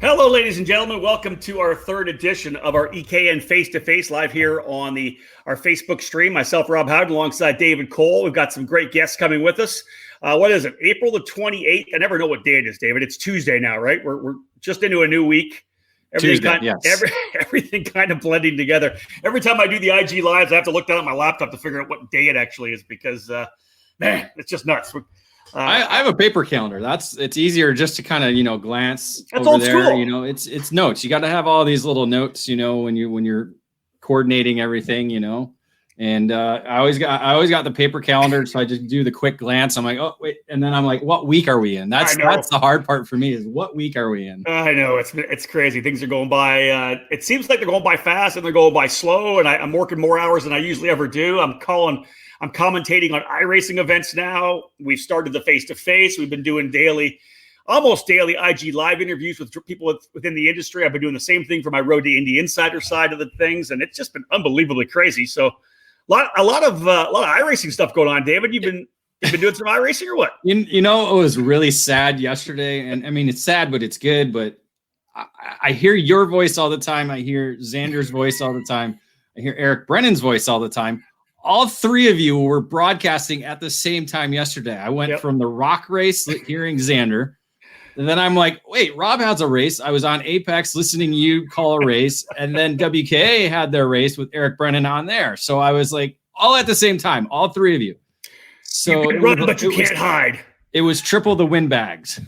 Hello, ladies and gentlemen. Welcome to our third edition of our EKN Face2Face live here on our Facebook stream. Myself, Rob Howden, alongside David Cole. We've got some great guests coming with us. What is it? April the 28th. I never know what day it is, David. It's Tuesday now, right? We're just into a new week. Everything kind of blending together. Every time I do the IG lives, I have to look down at my laptop to figure out what day it actually is because, man, it's just nuts. I have a paper calendar. It's easier just to kind of, glance That's over old there. school. It's notes. You got to have all these little notes, when you're coordinating everything, and I always got the paper calendar. So I just do the quick glance. I'm like, oh, wait. And then I'm like, what week are we in? That's the hard part for me is what week are we in? I know it's crazy. Things are going by. It seems like they're going by fast and they're going by slow. And I'm working more hours than I usually ever do. I'm commentating on iRacing events now. We've started the Face2Face. We've been doing almost daily IG live interviews with people within the industry. I've been doing the same thing for my Road to Indy Insider side of the things, and it's just been unbelievably crazy. So a lot of iRacing stuff going on. David, you've been doing some iRacing or what? It was really sad yesterday, and I mean it's sad, but it's good. But I hear your voice all the time. I hear Xander's voice all the time. I hear Eric Brennan's voice all the time. All three of you were broadcasting at the same time yesterday. I went from the Rock race, hearing Xander. And then I'm like, wait, Rob has a race. I was on Apex listening to you call a race. And then WKA had their race with Eric Brennan on there. So I was like, all at the same time, all three of you. So you can run, but you can't hide. It was triple the win bags.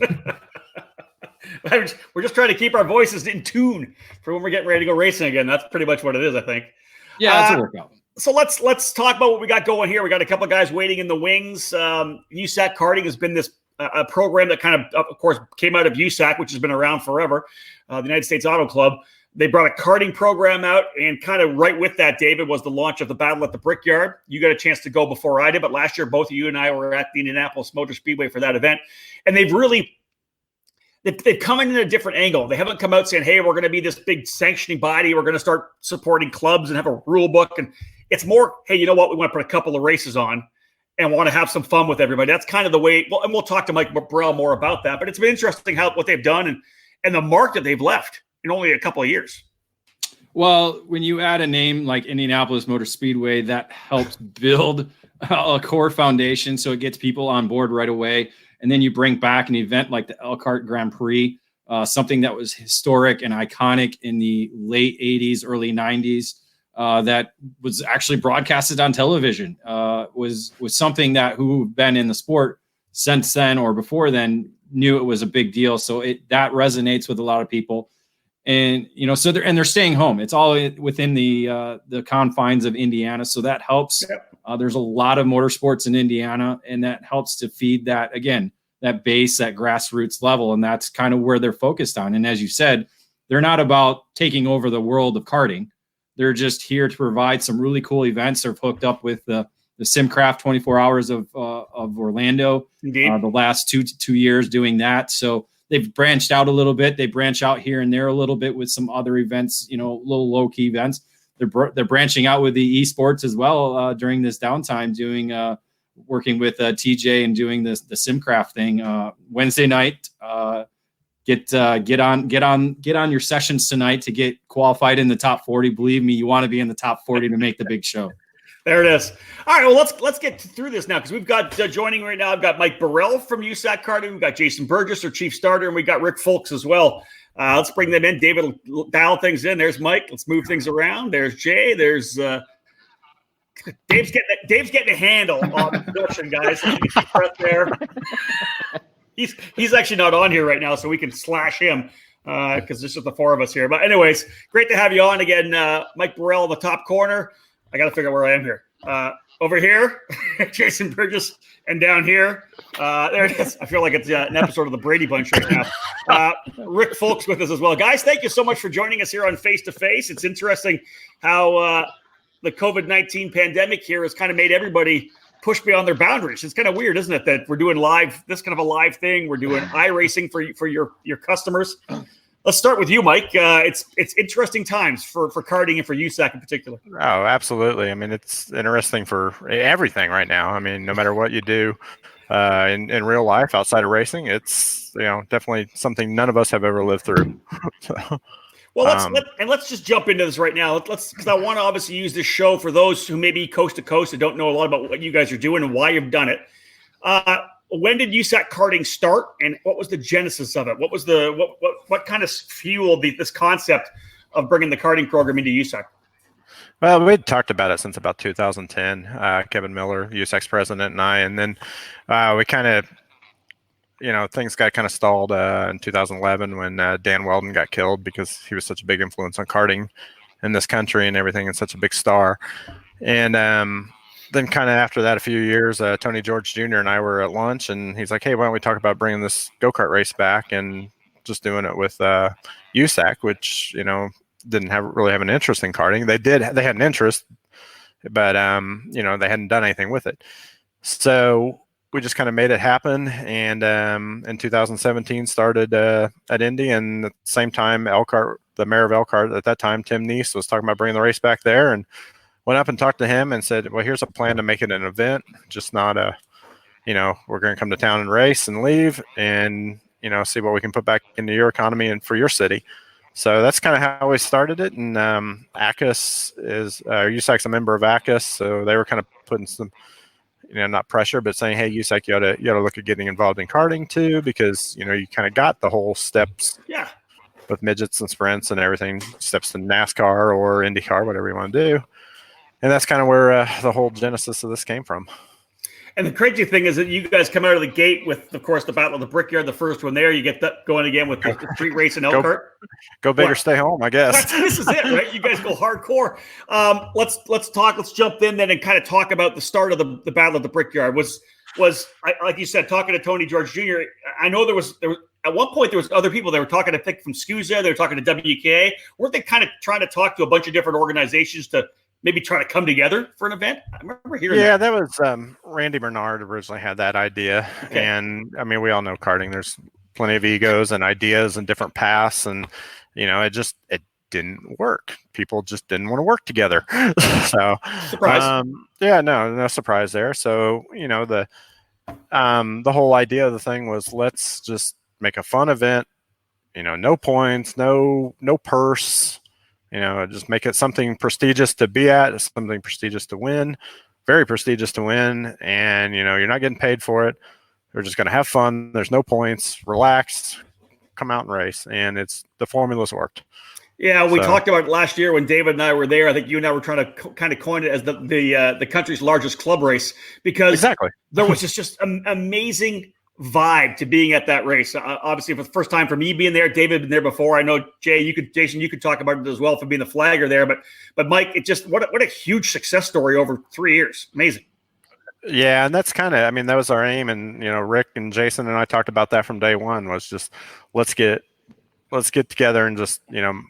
We're just trying to keep our voices in tune for when we're getting ready to go racing again. That's pretty much what it is, I think. Yeah, that's a workout. So let's talk about what we got going here. We got a couple of guys waiting in the wings. USAC Karting has been this a program that kind of course, came out of USAC, which has been around forever, the United States Auto Club. They brought a karting program out, and kind of right with that, David, was the launch of the Battle at the Brickyard. You got a chance to go before I did, but last year, both of you and I were at the Indianapolis Motor Speedway for that event, and they've come in a different angle. They haven't come out saying, hey, we're going to be this big sanctioning body. We're going to start supporting clubs and have a rule book. And it's more, hey, you know what? We want to put a couple of races on and want to have some fun with everybody. That's kind of the way. Well, and we'll talk to Mike Burrell more about that. But it's been interesting what they've done and the mark that they've left in only a couple of years. Well, when you add a name like Indianapolis Motor Speedway, that helps build a core foundation so it gets people on board right away. And then you bring back an event like the Elkhart Grand Prix, something that was historic and iconic in the late 80s, early 90s, that was actually broadcasted on television, was something that who've been in the sport since then or before then knew it was a big deal. So that resonates with a lot of people. And, so they're staying home. It's all within the confines of Indiana. So that helps. Yep. There's a lot of motorsports in Indiana, and that helps to feed that, again, that base, that grassroots level. And that's kind of where they're focused on. And as you said, they're not about taking over the world of karting. They're just here to provide some really cool events. They're hooked up with the SimCraft 24 Hours of Orlando, the last two years doing that. So they've branched out a little bit. They branch out here and there a little bit with some other events, little low-key events. They're branching out with the esports as well during this downtime, doing working with TJ and doing the SimCraft thing Wednesday night. Get on your sessions tonight to get qualified in the top 40. Believe me, you want to be in the top 40 to make the big show. There it is. All right, well, let's get through this now because we've got joining right now. I've got Mike Burrell from USAC Karting. We've got Jason Burgess, our chief starter, and we got Rick Folks as well. Let's bring them in. David will dial things in. There's Mike. Let's move things around. There's Jay. There's Dave's getting a handle on the production, guys. Right there. He's actually not on here right now, so we can slash him because there's just the four of us here. But anyways, great to have you on again, Mike Burrell in the top corner. I got to figure out where I am here. Over here, Jason Burgess, and down here, there it is. I feel like it's an episode of the Brady Bunch right now. Rick Folks with us as well. Guys, thank you so much for joining us here on Face2Face. It's interesting how the COVID-19 pandemic here has kind of made everybody push beyond their boundaries. It's kind of weird, isn't it, that we're doing this kind of a live thing. We're doing iRacing for your customers. Let's start with you, Mike. It's interesting times for karting and for USAC in particular. Oh, absolutely. I mean, it's interesting for everything right now. I mean, no matter what you do, in real life outside of racing. It's definitely something none of us have ever lived through. So, well, let's just jump into this right now. Let's because I want to obviously use this show for those who may be coast to coast and don't know a lot about what you guys are doing and why you've done it. When did USAC karting start, and what was the genesis of it? What was what kind of fueled this concept of bringing the karting program into USAC? Well, we'd talked about it since about 2010. Kevin Miller, USAC's president, and I, and then we kind of, things got kind of stalled in 2011 when Dan Weldon got killed because he was such a big influence on karting in this country and everything, and such a big star. And then kind of after that, a few years, Tony George Jr. and I were at lunch, and he's like, "Hey, why don't we talk about bringing this go-kart race back and just doing it with USAC," which didn't really have an interest in karting. They had an interest, but they hadn't done anything with it. So we just kind of made it happen, and in 2017 started at Indy, and at the same time, Elkhart, the mayor of Elkhart at that time, Tim Neese, was talking about bringing the race back there, and went up and talked to him and said, "Well, here's a plan to make it an event, just not we're going to come to town and race and leave, and see what we can put back into your economy and for your city." So that's kind of how we started it. And ACUS is USAC's a member of ACUS, so they were kind of putting some, not pressure, but saying, "Hey, USAC, you ought to look at getting involved in karting too, because you kind of got the whole steps, with midgets and sprints and everything, steps to NASCAR or IndyCar, whatever you want to do." And that's kind of where the whole genesis of this came from. And the crazy thing is that you guys come out of the gate with, of course, the Battle of the Brickyard, the first one there. You get that going again with the street race in Elkhart. Go big or stay home, I guess. This is it, right? You guys go hardcore. Let's jump in then and kind of talk about the start of the Battle of the Brickyard. Was like you said, talking to Tony George Jr., I know there was at one point there was other people that were talking to pick from SCUSA, they were talking to WKA. Weren't they kind of trying to talk to a bunch of different organizations to maybe try to come together for an event? I remember hearing that. Yeah, that was Randy Bernard originally had that idea. Okay. And I mean, we all know karting, there's plenty of egos and ideas and different paths, and it didn't work. People just didn't want to work together. So surprise. No surprise there. So the whole idea of the thing was, let's just make a fun event, no points, no purse, just make it something prestigious to be at, something prestigious to win, very prestigious to win. And, you're not getting paid for it. We're just going to have fun. There's no points, relax, come out and race. And the formula's worked. Yeah, we talked about it last year when David and I were there. I think you and I were trying to kind of coin it as the country's largest club race, because there was just an amazing vibe to being at that race. Obviously, for the first time for me being there. David had been there before. I know Jason, you could talk about it as well for being the flagger there. But Mike, it just what a huge success story over 3 years. Amazing. Yeah, and that's that was our aim. And Rick and Jason and I talked about that from day one. Was just let's get together and just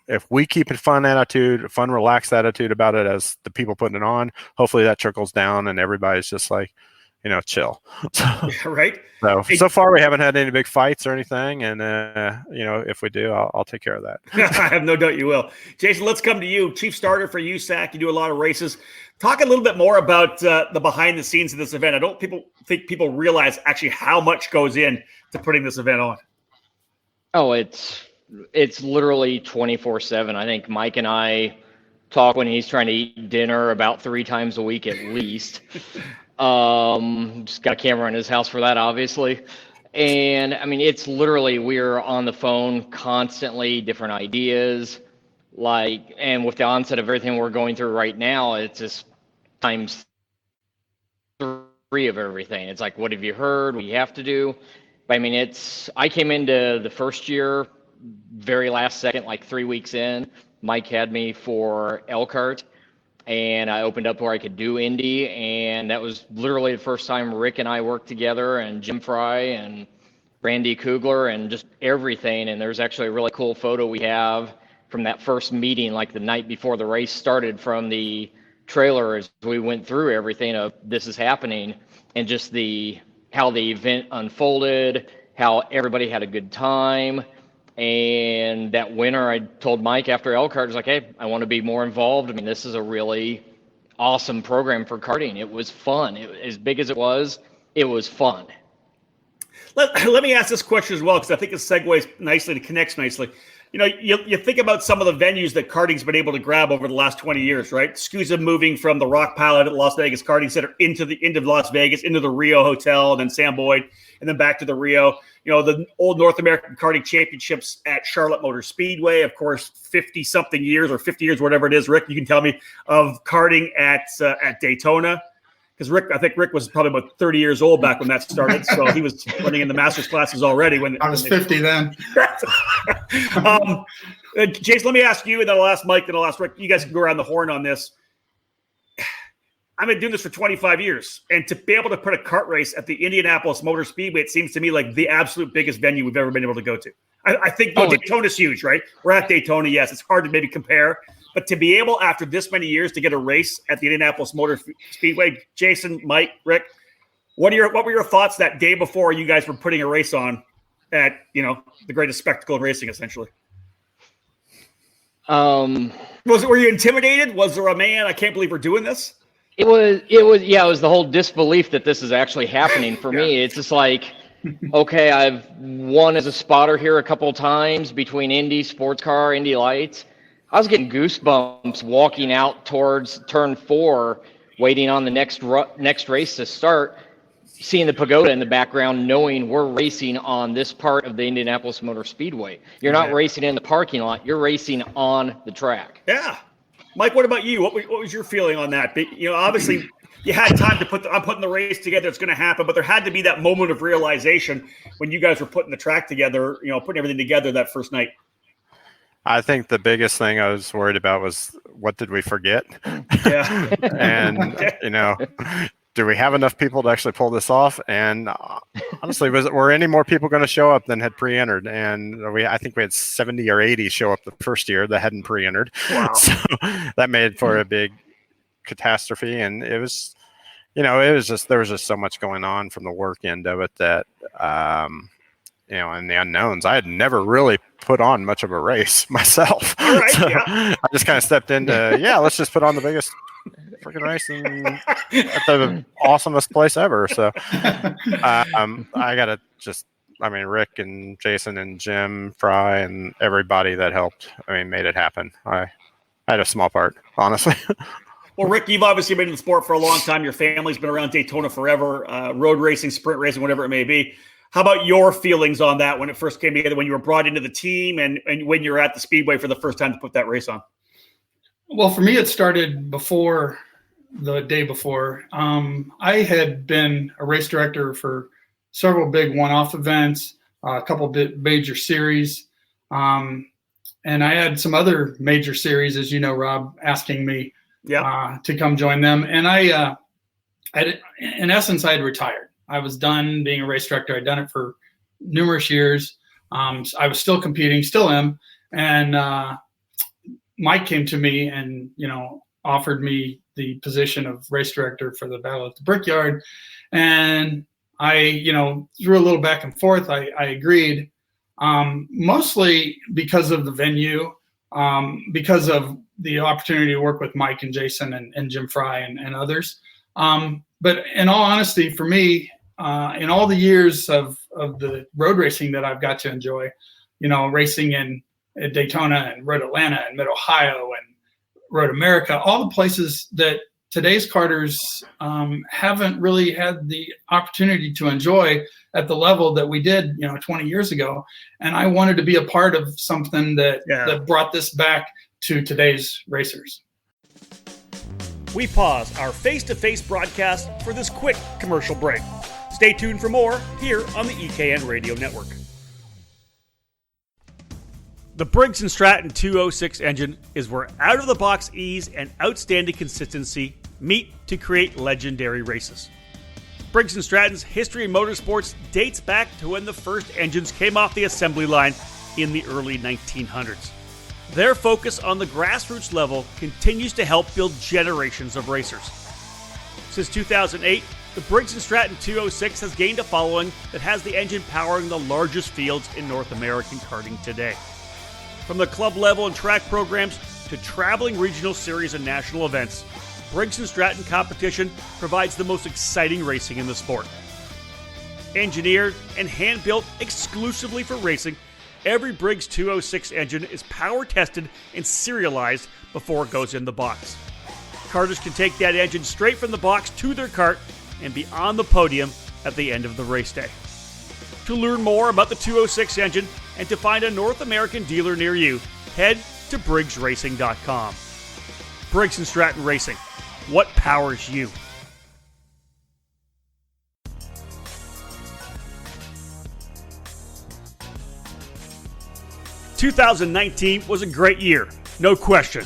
if we keep a fun attitude, a fun relaxed attitude about it as the people putting it on, hopefully that trickles down and everybody's just like, chill. Right. So far we haven't had any big fights or anything, and if we do, I'll take care of that. I have no doubt you will. Jason, let's come to you, chief starter for USAC. You do a lot of races. Talk a little bit more about the behind the scenes of this event. I don't think people realize actually how much goes in to putting this event on. Oh, it's literally 24/7. I think Mike and I talk when he's trying to eat dinner about 3 times a week at least. Just got a camera in his house for that, obviously. And I mean, it's literally, we're on the phone constantly, different ideas, and with the onset of everything we're going through right now, it's just times 3 of everything. It's like, what have you heard? What do you have to do? But I mean, I came into the first year, very last second, like 3 weeks in. Mike had me for Elkhart, and I opened up where I could do Indy, and that was literally the first time Rick and I worked together, and Jim Fry and Randy Kugler and just everything. And there's actually a really cool photo we have from that first meeting, like the night before the race started, from the trailer as we went through everything of this is happening, and just how the event unfolded, how everybody had a good time. And that winter, I told Mike after Elkhart, I was like, hey, I want to be more involved. I mean, this is a really awesome program for karting. It was fun. As big as it was fun. Let me ask this question as well, because I think it segues nicely, it connects nicely. You know, you think about some of the venues that karting's been able to grab over the last 20 years, right? SCUSA moving from the Rock Pile at Las Vegas Karting Center into Las Vegas, into the Rio Hotel, and then Sam Boyd, and then back to the Rio. You know, the old North American Karting Championships at Charlotte Motor Speedway, of course, 50-something years or 50 years, whatever it is, Rick, you can tell me, of karting at Daytona. Because I think Rick was probably about 30 years old back when that started, so he was running in the master's classes already. When I was 50 then. Jason, let me ask you, and then I'll ask Mike, then I'll ask Rick. You guys can go around the horn on this. I've been doing this for 25 years, and to be able to put a kart race at the Indianapolis Motor Speedway, it seems to me like the absolute biggest venue we've ever been able to go to. I think Daytona's huge, right? We're at Daytona, yes. It's hard to maybe compare. But to be able, after this many years, to get a race at the Indianapolis Motor Speedway, Jason, Mike, Rick, what were your thoughts that day before you guys were putting a race on at, you know, the greatest spectacle in racing, essentially? Were you intimidated? Was there I can't believe we're doing this? It was the whole disbelief that this is actually happening for me. It's just like, okay, I've won as a spotter here a couple of times between Indy, sports car, Indy Lights. I was getting goosebumps walking out towards turn 4, waiting on the next race to start, seeing the pagoda in the background, knowing we're racing on this part of the Indianapolis Motor Speedway. You're not racing in the parking lot. You're racing on the track. Yeah. Mike, what about you? What was your feeling on that? You know, obviously you had time to I'm putting the race together. It's going to happen, but there had to be that moment of realization when you guys were putting the track together, you know, putting everything together that first night. I think the biggest thing I was worried about was, what did we forget? Yeah. And, you know, do we have enough people to actually pull this off? And honestly, were any more people going to show up than had pre-entered? And I think we had 70 or 80 show up the first year that hadn't pre-entered. Wow. So that made for a big catastrophe. And it was, you know, there was just so much going on from the work end of it that, you know, and the unknowns. I had never really put on much of a race myself. All right, so yeah. I just kind of stepped into, let's just put on the biggest freaking race at the awesomest place ever. So I got to Rick and Jason and Jim Fry and everybody that helped, made it happen. I had a small part, honestly. Well, Rick, you've obviously been in the sport for a long time. Your family's been around Daytona forever, road racing, sprint racing, whatever it may be. How about your feelings on that when it first came together, when you were brought into the team and when you were at the Speedway for the first time to put that race on? Well, for me, it started before the day before. I had been a race director for several big one-off events, a couple of major series. And I had some other major series, as you know, Rob, asking me to come join them. And in essence, I had retired. I was done being a race director. I'd done it for numerous years. I was still competing, still am. And Mike came to me and, you know, offered me the position of race director for the Battle at the Brickyard. And I, you know, through a little back and forth, I agreed, mostly because of the venue, because of the opportunity to work with Mike and Jason and Jim Fry and others. But in all honesty, for me, in all the years of the road racing that I've got to enjoy, you know, racing at Daytona and Road Atlanta and Mid Ohio and Road America, all the places that today's karters haven't really had the opportunity to enjoy at the level that we did, you know, 20 years ago. And I wanted to be a part of something that brought this back to today's racers. We pause our face-to-face broadcast for this quick commercial break. Stay tuned for more here on the EKN Radio Network. The Briggs & Stratton 206 engine is where out-of-the-box ease and outstanding consistency meet to create legendary races. Briggs & Stratton's history in motorsports dates back to when the first engines came off the assembly line in the early 1900s. Their focus on the grassroots level continues to help build generations of racers. Since 2008, the Briggs & Stratton 206 has gained a following that has the engine powering the largest fields in North American karting today. From the club level and track programs to traveling regional series and national events, Briggs & Stratton competition provides the most exciting racing in the sport. Engineered and hand-built exclusively for racing, every Briggs 206 engine is power tested and serialized before it goes in the box. Karters can take that engine straight from the box to their kart and be on the podium at the end of the race day. To learn more about the 206 engine and to find a North American dealer near you, head to briggsracing.com. Briggs & Stratton Racing. What powers you? "2019 was a great year, no question.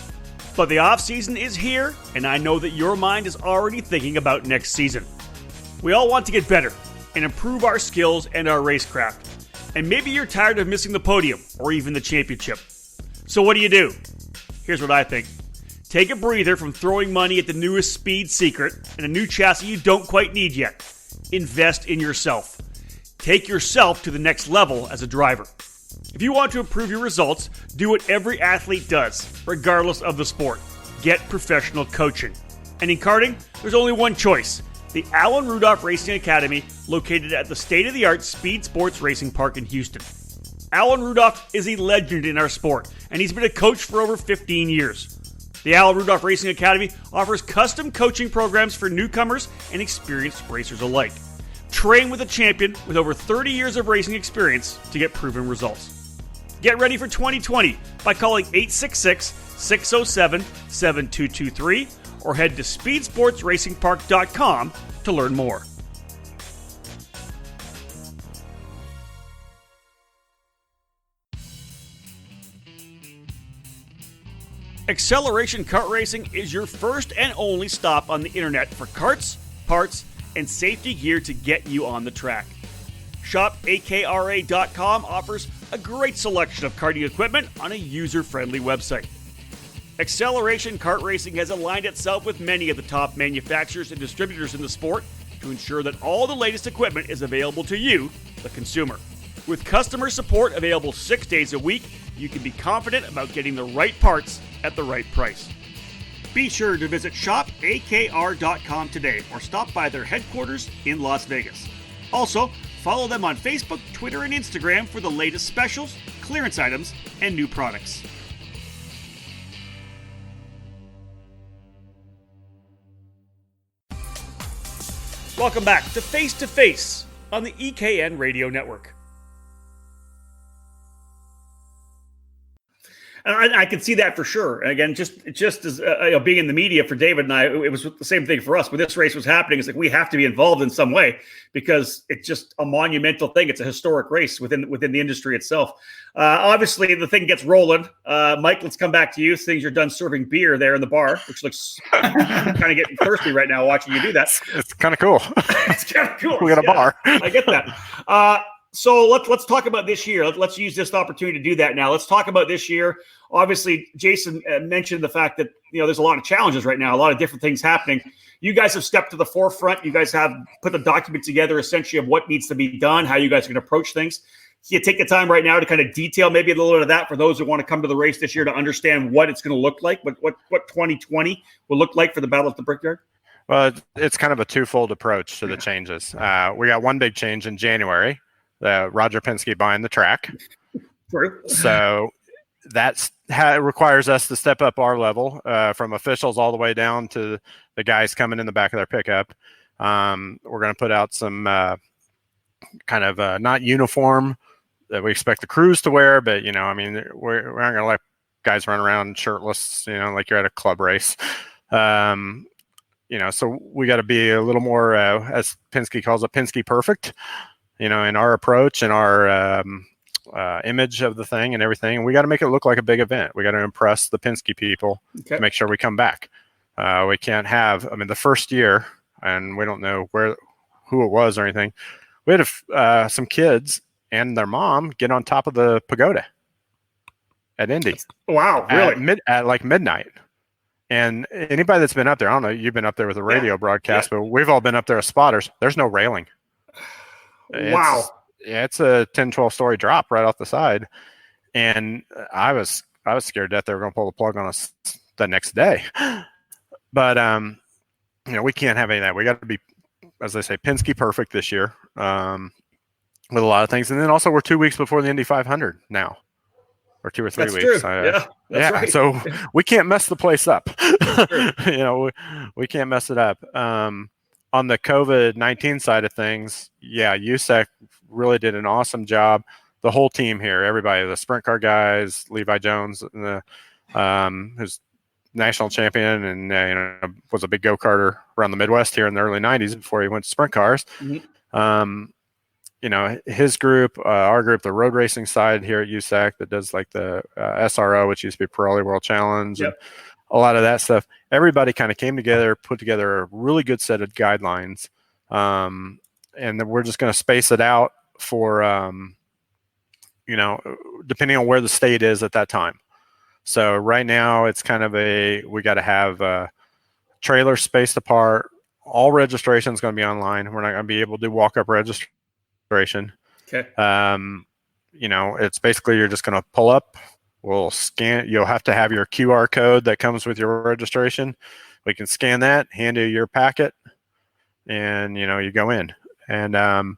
But the offseason is here, and I know that your mind is already thinking about next season. We all want to get better and improve our skills and our racecraft. And maybe you're tired of missing the podium or even the championship. So what do? Here's what I think. Take a breather from throwing money at the newest speed secret and a new chassis you don't quite need yet. Invest in yourself. Take yourself to the next level as a driver. If you want to improve your results, do what every athlete does, regardless of the sport. Get professional coaching. And in karting, there's only one choice. The Alan Rudolph Racing Academy, located at the state-of-the-art Speed Sports Racing Park in Houston. Alan Rudolph is a legend in our sport, and he's been a coach for over 15 years. The Alan Rudolph Racing Academy offers custom coaching programs for newcomers and experienced racers alike. Train with a champion with over 30 years of racing experience to get proven results. Get ready for 2020 by calling 866-607-7223 or head to speedsportsracingpark.com to learn more. Acceleration Kart Racing is your first and only stop on the internet for karts, parts, and safety gear to get you on the track. ShopAKRA.com offers a great selection of karting equipment on a user-friendly website. Acceleration Kart Racing has aligned itself with many of the top manufacturers and distributors in the sport to ensure that all the latest equipment is available to you, the consumer. With customer support available 6 days a week, you can be confident about getting the right parts at the right price. Be sure to visit shopakr.com today or stop by their headquarters in Las Vegas. Also, follow them on Facebook, Twitter, and Instagram for the latest specials, clearance items, and new products. Welcome back to Face2Face on the EKN Radio Network. And I can see that for sure. And again, just as being in the media for David and I, it was the same thing for us. When this race was happening, it's like we have to be involved in some way because it's just a monumental thing. It's a historic race within the industry itself. Obviously, the thing gets rolling. Mike, let's come back to you. Things you're done serving beer there in the bar, which looks kind of getting thirsty right now watching you do that. It's kind of cool. It's kind of cool. We got a bar. I get that. So let's talk about this year. Let's use this opportunity to do that now. Let's talk about this year. Obviously, Jason mentioned the fact that there's a lot of challenges right now, a lot of different things happening. You guys have stepped to the forefront. You guys have put the document together essentially of what needs to be done, how you guys are going to approach things. Can you take the time right now to kind of detail maybe a little bit of that for those who want to come to the race this year to understand what it's going to look like, what 2020 will look like for the Battle at the Brickyard? Well, it's kind of a twofold approach to the changes. We got one big change in January. Roger Penske buying the track. True. So that requires us to step up our level from officials all the way down to the guys coming in the back of their pickup. We're going to put out some kind of not uniform that we expect the crews to wear, but we're not going to let guys run around shirtless, like you're at a club race. So we got to be a little more, as Penske calls it, Penske perfect. In our approach and our image of the thing and everything. And we got to make it look like a big event. We got to impress the Penske people to make sure we come back. We can't have, the first year, and we don't know who it was or anything. We had some kids and their mom get on top of the pagoda at Indy. Wow, really? At like midnight. And anybody that's been up there, I don't know, you've been up there with a radio broadcast, but we've all been up there as spotters. There's no railing. Wow. It's a 10, 12 story drop right off the side. And I was scared that they were going to pull the plug on us the next day. But, we can't have any of that. We got to be, as they say, Penske perfect this year. with a lot of things. And then also we're 2 weeks before the Indy 500 now, or 2 or 3 That's weeks. true. Yeah, that's right. So we can't mess the place up. Sure. You know, we can't mess it up. On the COVID-19 side of things, yeah, USAC really did an awesome job. The whole team here, everybody, the sprint car guys, Levi Jones, and who's national champion and was a big go-karter around the Midwest here in the early 90s before he went to sprint cars. Mm-hmm. His group, our group, the road racing side here at USAC that does like the SRO, which used to be Pirelli World Challenge, and a lot of that stuff. Everybody kind of came together, put together a really good set of guidelines, and then we're just going to space it out for, depending on where the state is at that time. So right now it's kind of we got to have trailers spaced apart. All registration is going to be online. We're not going to be able to do walk-up registration. Okay. It's basically you're just going to pull up. We'll scan. You'll have to have your QR code that comes with your registration. We can scan that, hand you your packet, and you go in. And a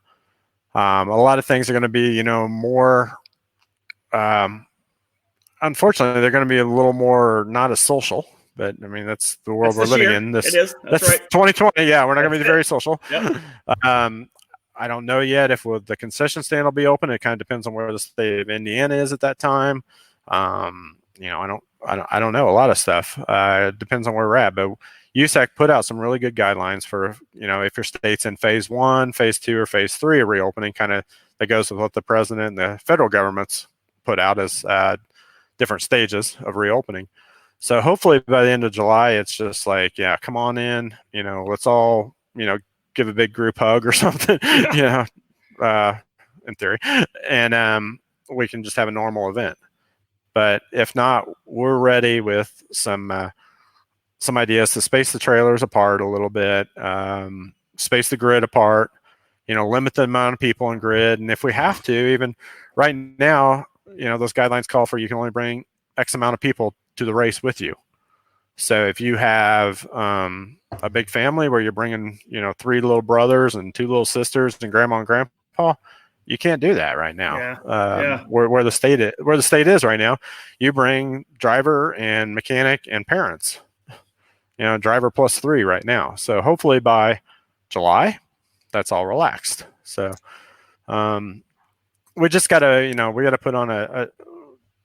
lot of things are going to be more. Unfortunately, they're going to be a little more not as social. But I mean, that's the world we're living in. It is. That's right. 2020. Yeah, we're not going to be very social. Yep. I don't know yet if the concession stand will be open. It kind of depends on where the state of Indiana is at that time. I don't know a lot of stuff. It depends on where we're at. But USAC put out some really good guidelines for if your state's in phase 1, phase 2, or phase 3 of reopening. Kind of that goes with what the president and the federal governments put out as different stages of reopening. So hopefully by the end of July, it's just like, yeah, come on in. Let's all give a big group hug or something. In theory, and we can just have a normal event. But if not, we're ready with some ideas to space the trailers apart a little bit, space the grid apart, limit the amount of people in grid. And if we have to, even right now, those guidelines call for you can only bring X amount of people to the race with you. So if you have a big family where you're bringing, 3 little brothers and 2 little sisters and grandma and grandpa, you can't do that right now. Where the state is right now, you bring driver and mechanic and parents. Driver plus 3 right now. So hopefully by July, that's all relaxed. So we just got to, we got to put on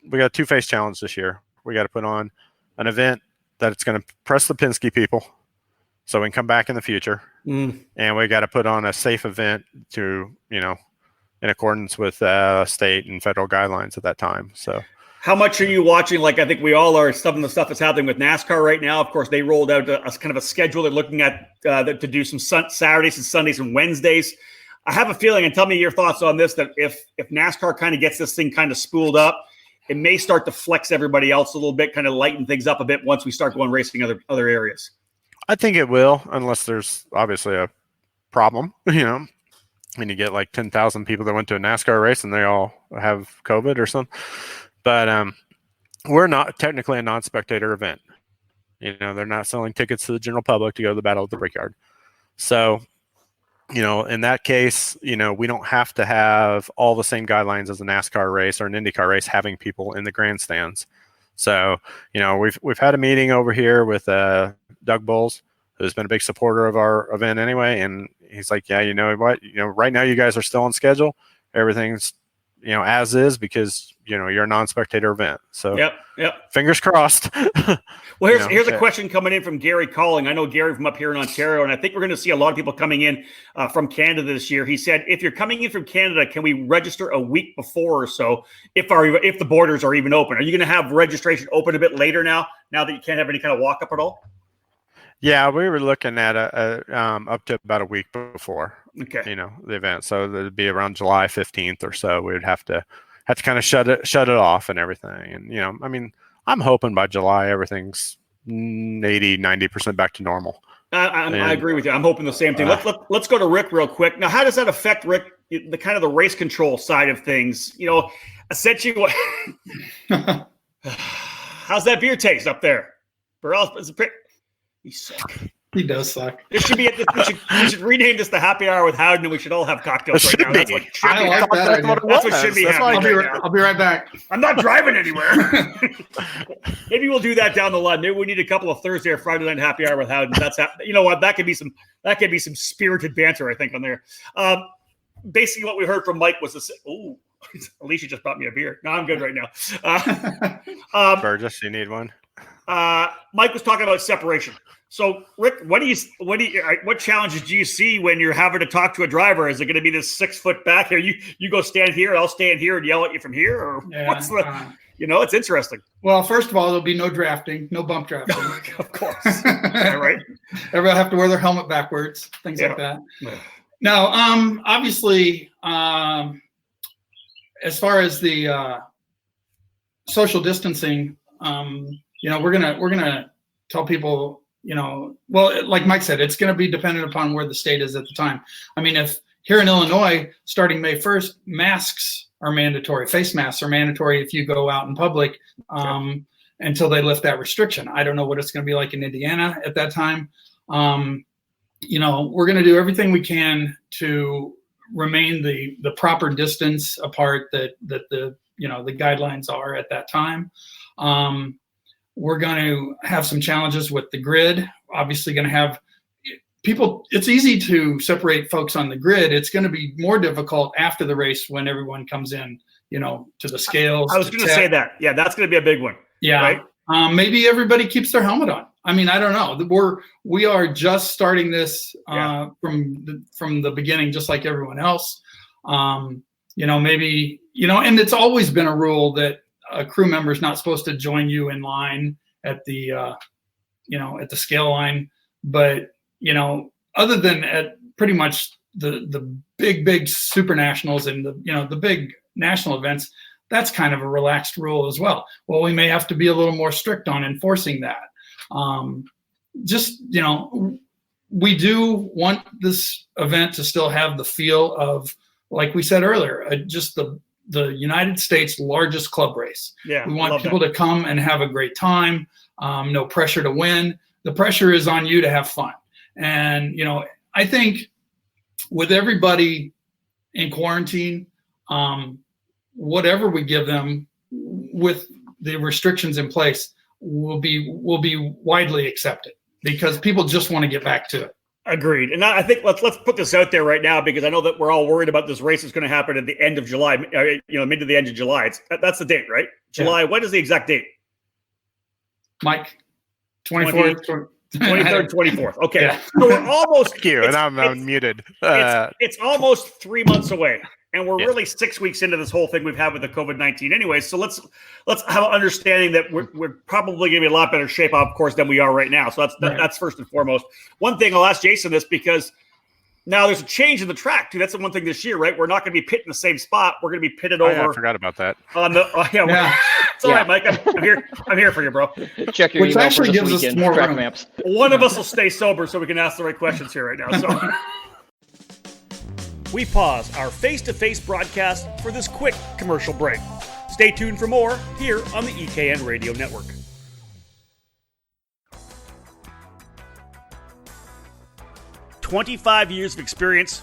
we got a 2-face challenge this year. We got to put on an event that it's going to press the Penske people so we can come back in the future. And we got to put on a safe event to, in accordance with state and federal guidelines at that time. So how much are you watching? Like, I think we all are. Some of the stuff that's happening with NASCAR right now. Of course, they rolled out a kind of a schedule. They're looking at to do some Saturdays and Sundays and Wednesdays. I have a feeling, and tell me your thoughts on this, that if NASCAR kind of gets this thing kind of spooled up, it may start to flex everybody else a little bit, kind of lighten things up a bit once we start going racing other areas. I think it will, unless there's obviously a problem, when you get like 10,000 people that went to a NASCAR race and they all have COVID or something. But we're not technically a non-spectator event. They're not selling tickets to the general public to go to the Battle of the Brickyard. So, in that case, we don't have to have all the same guidelines as a NASCAR race or an IndyCar race, having people in the grandstands. So, we've had a meeting over here with Doug Bowles, who's been a big supporter of our event anyway. And he's like, yeah, you know what, right now you guys are still on schedule. Everything's, as is, because, you're a non-spectator event. So yep. Fingers crossed. Well, here's a question coming in from Gary Calling. I know Gary from up here in Ontario, and I think we're going to see a lot of people coming in from Canada this year. He said, if you're coming in from Canada, can we register a week before or so if the borders are even open? Are you going to have registration open a bit later now that you can't have any kind of walk-up at all? Yeah, we were looking at up to about a week before, the event. So it'd be around July 15th or so. We would have to kind of shut it off and everything. And, I'm hoping by July, everything's 80-90% back to normal. I agree with you. I'm hoping the same thing. Let's go to Rick real quick. Now, how does that affect, Rick, the kind of the race control side of things? Essentially, how's that beer taste up there? Burrell, you suck. He does suck. This should be we should rename this the Happy Hour with Howden, and we should all have cocktails right now. That's what it should I be. like that idea. That's what should be happening. I'll be right back. I'm not driving anywhere. Maybe we'll do that down the line. Maybe we need a couple of Thursday or Friday night Happy Hour with Howden. You know what? That could be some spirited banter, I think, on there. Basically, what we heard from Mike was this. Oh, Alicia just brought me a beer. No, I'm good right now. Burgess, you need one. Mike was talking about separation. So, Rick, what challenges do you see when you're having to talk to a driver? Is it going to be this 6 foot back here? You go stand here, and I'll stand here and yell at you from here, or what's the? It's interesting. Well, first of all, there'll be no drafting, no bump drafting. Of course, yeah, right. Everybody have to wear their helmet backwards, things like that. Yeah. Now, obviously, as far as the social distancing, we're gonna tell people. Well, like Mike said, it's going to be dependent upon where the state is at the time. I mean, if here in Illinois, starting May 1st, masks are mandatory. Face masks are mandatory if you go out in public until they lift that restriction. I don't know what it's going to be like in Indiana at that time. We're going to do everything we can to remain the proper distance apart that the guidelines are at that time. We're going to have some challenges with the grid. Obviously going to have people. It's easy to separate folks on the grid. It's going to be more difficult after the race when everyone comes in, to the scales. I was going to say that. Yeah, that's going to be a big one. Yeah. Right? Maybe everybody keeps their helmet on. I mean, I don't know. We are just starting this from the beginning, just like everyone else. Maybe, and it's always been a rule that a crew member is not supposed to join you in line at the, at the scale line. But, other than at pretty much the big super nationals and the big national events, that's kind of a relaxed rule as well. Well, we may have to be a little more strict on enforcing that. We do want this event to still have the feel of, like we said earlier, just the United States' largest club race. Yeah, we want people to come and have a great time. No pressure to win. The pressure is on you to have fun. And, I think with everybody in quarantine, whatever we give them with the restrictions in place will be widely accepted because people just want to get back to it. Agreed. And I think let's put this out there right now because I know that we're all worried about this race that's going to happen at the end of July, mid to the end of July. That's the date, right? July. Yeah. What is the exact date? Mike, 24th. 23rd, 24th. Okay. Yeah. So we're almost. Thank you. And I'm muted. It's almost 3 months away. And we're really 6 weeks into this whole thing we've had with the COVID-19 anyway. So let's have an understanding that we're probably going to be in a lot better shape, of course, than we are right now. So that's first and foremost. One thing I'll ask Jason this because now there's a change in the track too. That's the one thing this year, right? We're not going to be pitted in the same spot. We're going to be pitted over. Yeah, I forgot about that. On the It's all right, Mike. I'm here. I'm here for you, bro. Check your email actually for this gives weekend. us more Track room. maps. One of us will stay sober so we can ask the right questions here right now. So. We pause our face-to-face broadcast for this quick commercial break. Stay tuned for more here on the EKN Radio Network. "25 years of experience,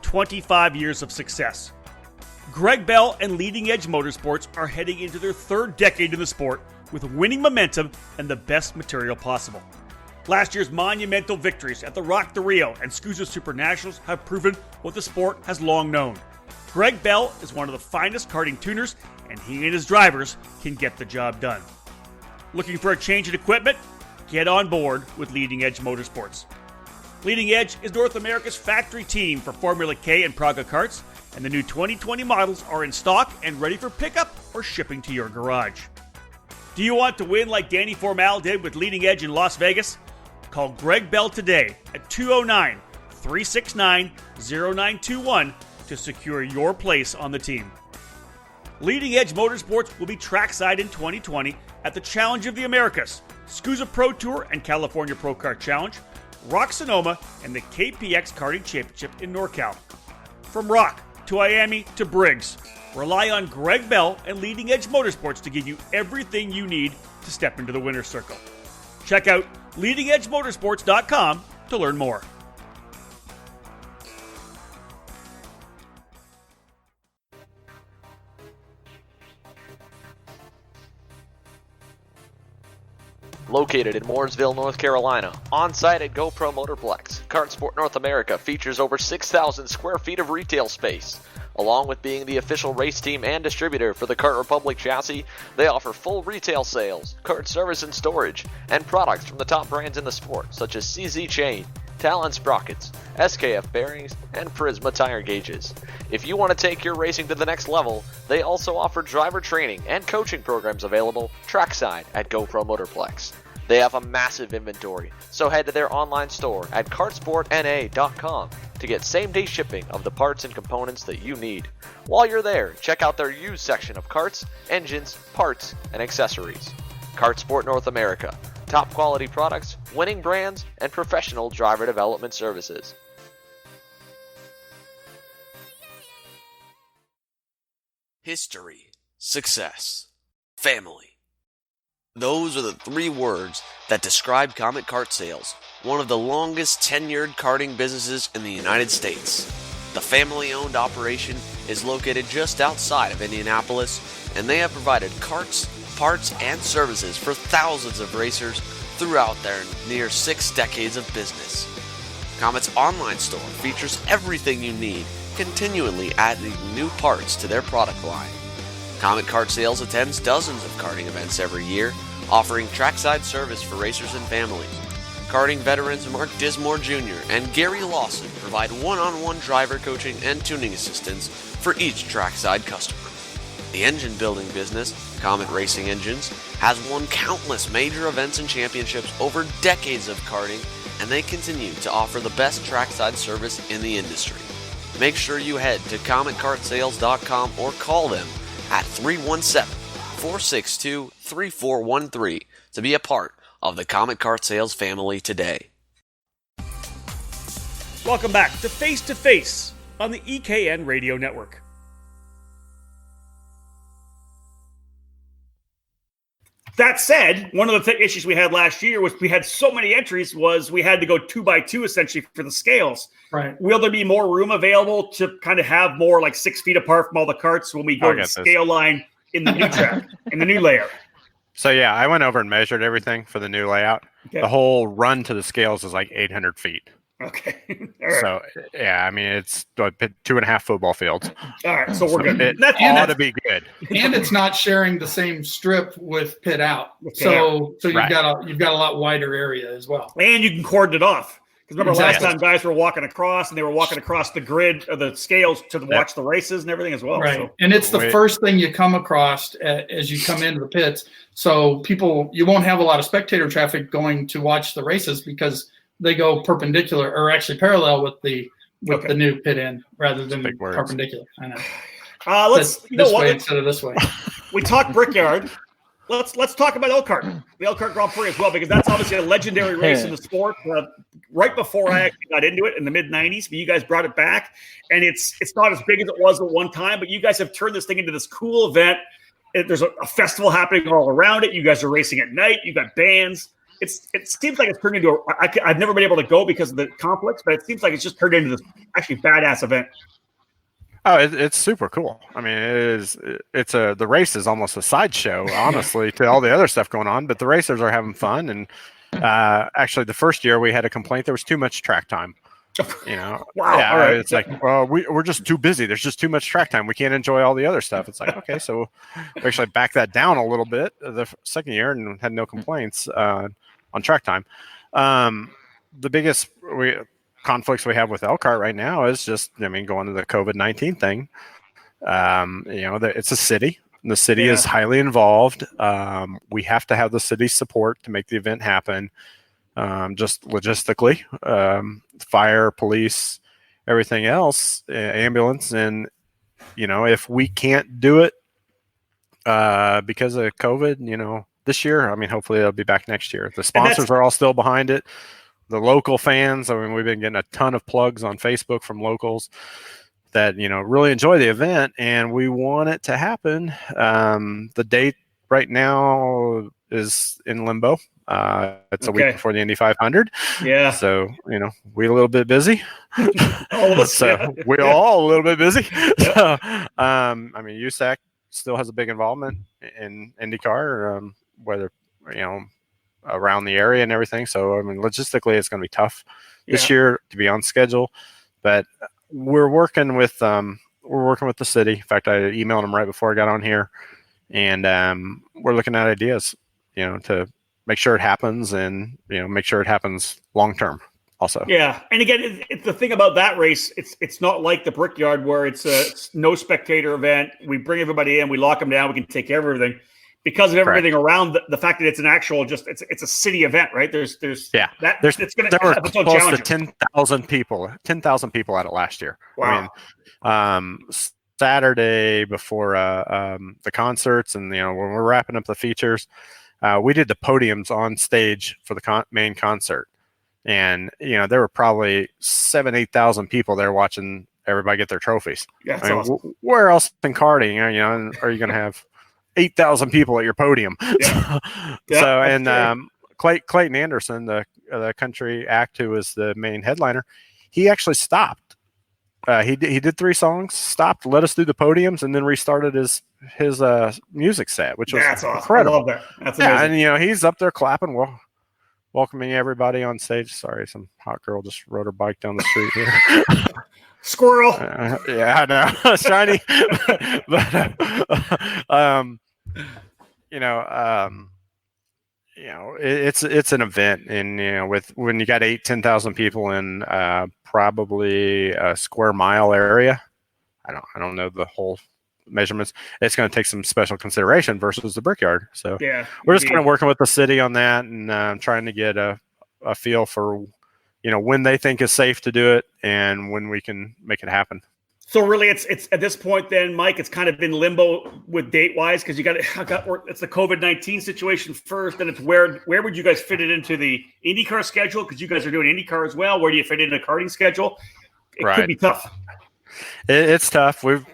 25 years of success. Greg Bell and Leading Edge Motorsports are heading into their third decade in the sport with winning momentum and the best material possible. Last year's monumental victories at the Rock the Rio and SCUSA Super Nationals have proven what the sport has long known. Greg Bell is one of the finest karting tuners, and he and his drivers can get the job done. Looking for a change in equipment? Get on board with Leading Edge Motorsports. Leading Edge is North America's factory team for Formula K and Praga karts, and the new 2020 models are in stock and ready for pickup or shipping to your garage. Do you want to win like Danny Formal did with Leading Edge in Las Vegas? Call Greg Bell today at 209-369-0921 to secure your place on the team. Leading Edge Motorsports will be trackside in 2020 at the Challenge of the Americas, SCUSA Pro Tour and California Pro Kart Challenge, Rock Sonoma, and the KPX Karting Championship in NorCal. From Rock to Miami to Briggs, rely on Greg Bell and Leading Edge Motorsports to give you everything you need to step into the winner's circle. Check out leadingedgemotorsports.com to learn more. Located in Mooresville, North Carolina, on-site at GoPro Motorplex, Kart Sport North America features over 6,000 square feet of retail space. Along with being the official race team and distributor for the Kart Republic chassis, they offer full retail sales, kart service and storage, and products from the top brands in the sport such as CZ Chain, Talon Sprockets, SKF Bearings, and Prisma Tire Gauges. If you want to take your racing to the next level, they also offer driver training and coaching programs available trackside at GoPro Motorplex. They have a massive inventory, so head to their online store at kartsportna.com to get same-day shipping of the parts and components that you need. While you're there, check out their used section of karts, engines, parts, and accessories. Kart Sport North America. Top quality products, winning brands, and professional driver development services. History, success, family. Those are the three words that describe Comet Kart Sales, one of the longest tenured karting businesses in the United States. The family-owned operation is located just outside of Indianapolis, and they have provided karts, parts, and services for thousands of racers throughout their near 6 decades of business. Comet's online store features everything you need, continually adding new parts to their product line. Comet Kart Sales attends dozens of karting events every year, offering trackside service for racers and families. Karting veterans Mark Dismore Jr. and Gary Lawson provide one-on-one driver coaching and tuning assistance for each trackside customer. The engine building business, Comet Racing Engines, has won countless major events and championships over decades of karting, and they continue to offer the best trackside service in the industry. Make sure you head to CometKartSales.com or call them at 317-462-3413 to be a part of the Comet Kart Sales family today. Welcome back to Face2Face on the EKN Radio Network. That said, one of the issues we had last year was we had so many entries was we had to go 2x2 essentially for the scales. Right. Will there be more room available to kind of have more like 6 feet apart from all the carts when we go to the scale line in the new track, in the new layout? So yeah, I went over and measured everything for the new layout. Okay. The whole run to the scales is like 800 feet. Okay. All right. So yeah, I mean it's 2.5 football fields. All right, so we're good. It That's ought to be good. And it's not sharing the same strip with pit out. With pit So you've Right. got a lot wider area as well. And you can cordon it off. Because remember Exactly. last time guys were walking across and they were walking across the grid of the scales to watch the races and everything as well. Right. So. And it's the first thing you come across as you come into the pits. So you won't have a lot of spectator traffic going to watch the races because they go perpendicular or actually parallel with the new pit in rather than perpendicular. I know. Let's this way instead of this way. We talked Brickyard. Let's talk about Elkhart, the Elkhart Grand Prix as well, because that's obviously a legendary race in the sport. Right before I actually got into it in the mid '90s, but you guys brought it back, and it's not as big as it was at one time. But you guys have turned this thing into this cool event. There's a festival happening all around it. You guys are racing at night. You've got bands. It seems like it's turned into I've never been able to go because of the conflicts, but it seems like it's just turned into this actually badass event. Oh, it's super cool. I mean, the race is almost a sideshow, honestly, to all the other stuff going on. But the racers are having fun, and actually, the first year we had a complaint there was too much track time. You know, wow. Yeah, all right. It's like, well, we're just too busy. There's just too much track time. We can't enjoy all the other stuff. It's like, okay, so we actually backed that down a little bit the second year and had no complaints on track time. The biggest conflicts we have with Elkhart right now is just, going to the COVID-19 thing. It's a city. The city is highly involved. We have to have the city's support to make the event happen. Just logistically, fire, police, everything else, ambulance. And, if we can't do it because of COVID, this year, hopefully it'll be back next year. The sponsors are all still behind it. The local fans, we've been getting a ton of plugs on Facebook from locals that, really enjoy the event, and we want it to happen. The date right now is in limbo. It's a week before the Indy 500. Yeah. So, we're a little bit busy. All of us. So Yeah. we're all a little bit busy. So, USAC still has a big involvement in IndyCar, whether, around the area and everything. So, logistically, it's going to be tough this year to be on schedule, but we're working with the city. In fact, I emailed them right before I got on here, and we're looking at ideas, to make sure it happens, and make sure it happens long term also. Yeah, and again, it's the thing about that race. It's not like the Brickyard where it's no spectator event. We bring everybody in, we lock them down, we can take care of everything. Because of everything around the fact that it's an actual it's a city event, right? It's going to have its own close challenges. to 10,000 people at it last year. Wow. Saturday before the concerts, and when we're wrapping up the features, we did the podiums on stage for the main concert, and there were probably 8,000 people there watching everybody get their trophies. Yeah, that's awesome. Where else in karting, are you going to have 8,000 people at your podium? Yeah. So, and Clayton Anderson, the country act who was the main headliner, he actually stopped. He did 3 songs, stopped, let us do the podiums, and then restarted his music set, which was awesome. incredible. I love that. That's amazing. And he's up there clapping, welcoming everybody on stage. Sorry, some hot girl just rode her bike down the street here. Squirrel. Yeah, I know. Shiny. It's an event, and when you got 10,000 people in probably a square mile area, I don't know the whole measurements. It's going to take some special consideration versus the Brickyard. So we're just kind of working with the city on that, and trying to get a feel for when they think is safe to do it and when we can make it happen. So really, it's at this point then, Mike, it's kind of been limbo with date wise, because it's the COVID-19 situation first, and it's where would you guys fit it into the IndyCar schedule, because you guys are doing IndyCar as well. Where do you fit it in a karting schedule? It could be tough. It's tough. We've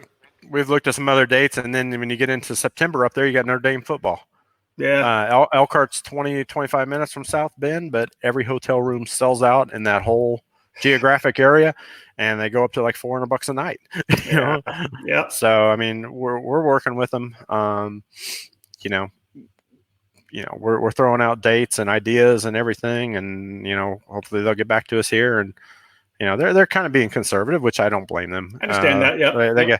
looked at some other dates, and then when you get into September up there, you got Notre Dame football. Yeah. Elkhart's 25 minutes from South Bend, but every hotel room sells out in that whole geographic area, and they go up to like $400 a night. Yeah. So we're working with them. We're throwing out dates and ideas and everything, and hopefully they'll get back to us here. And they're kind of being conservative, which I don't blame them. I understand that. Yeah.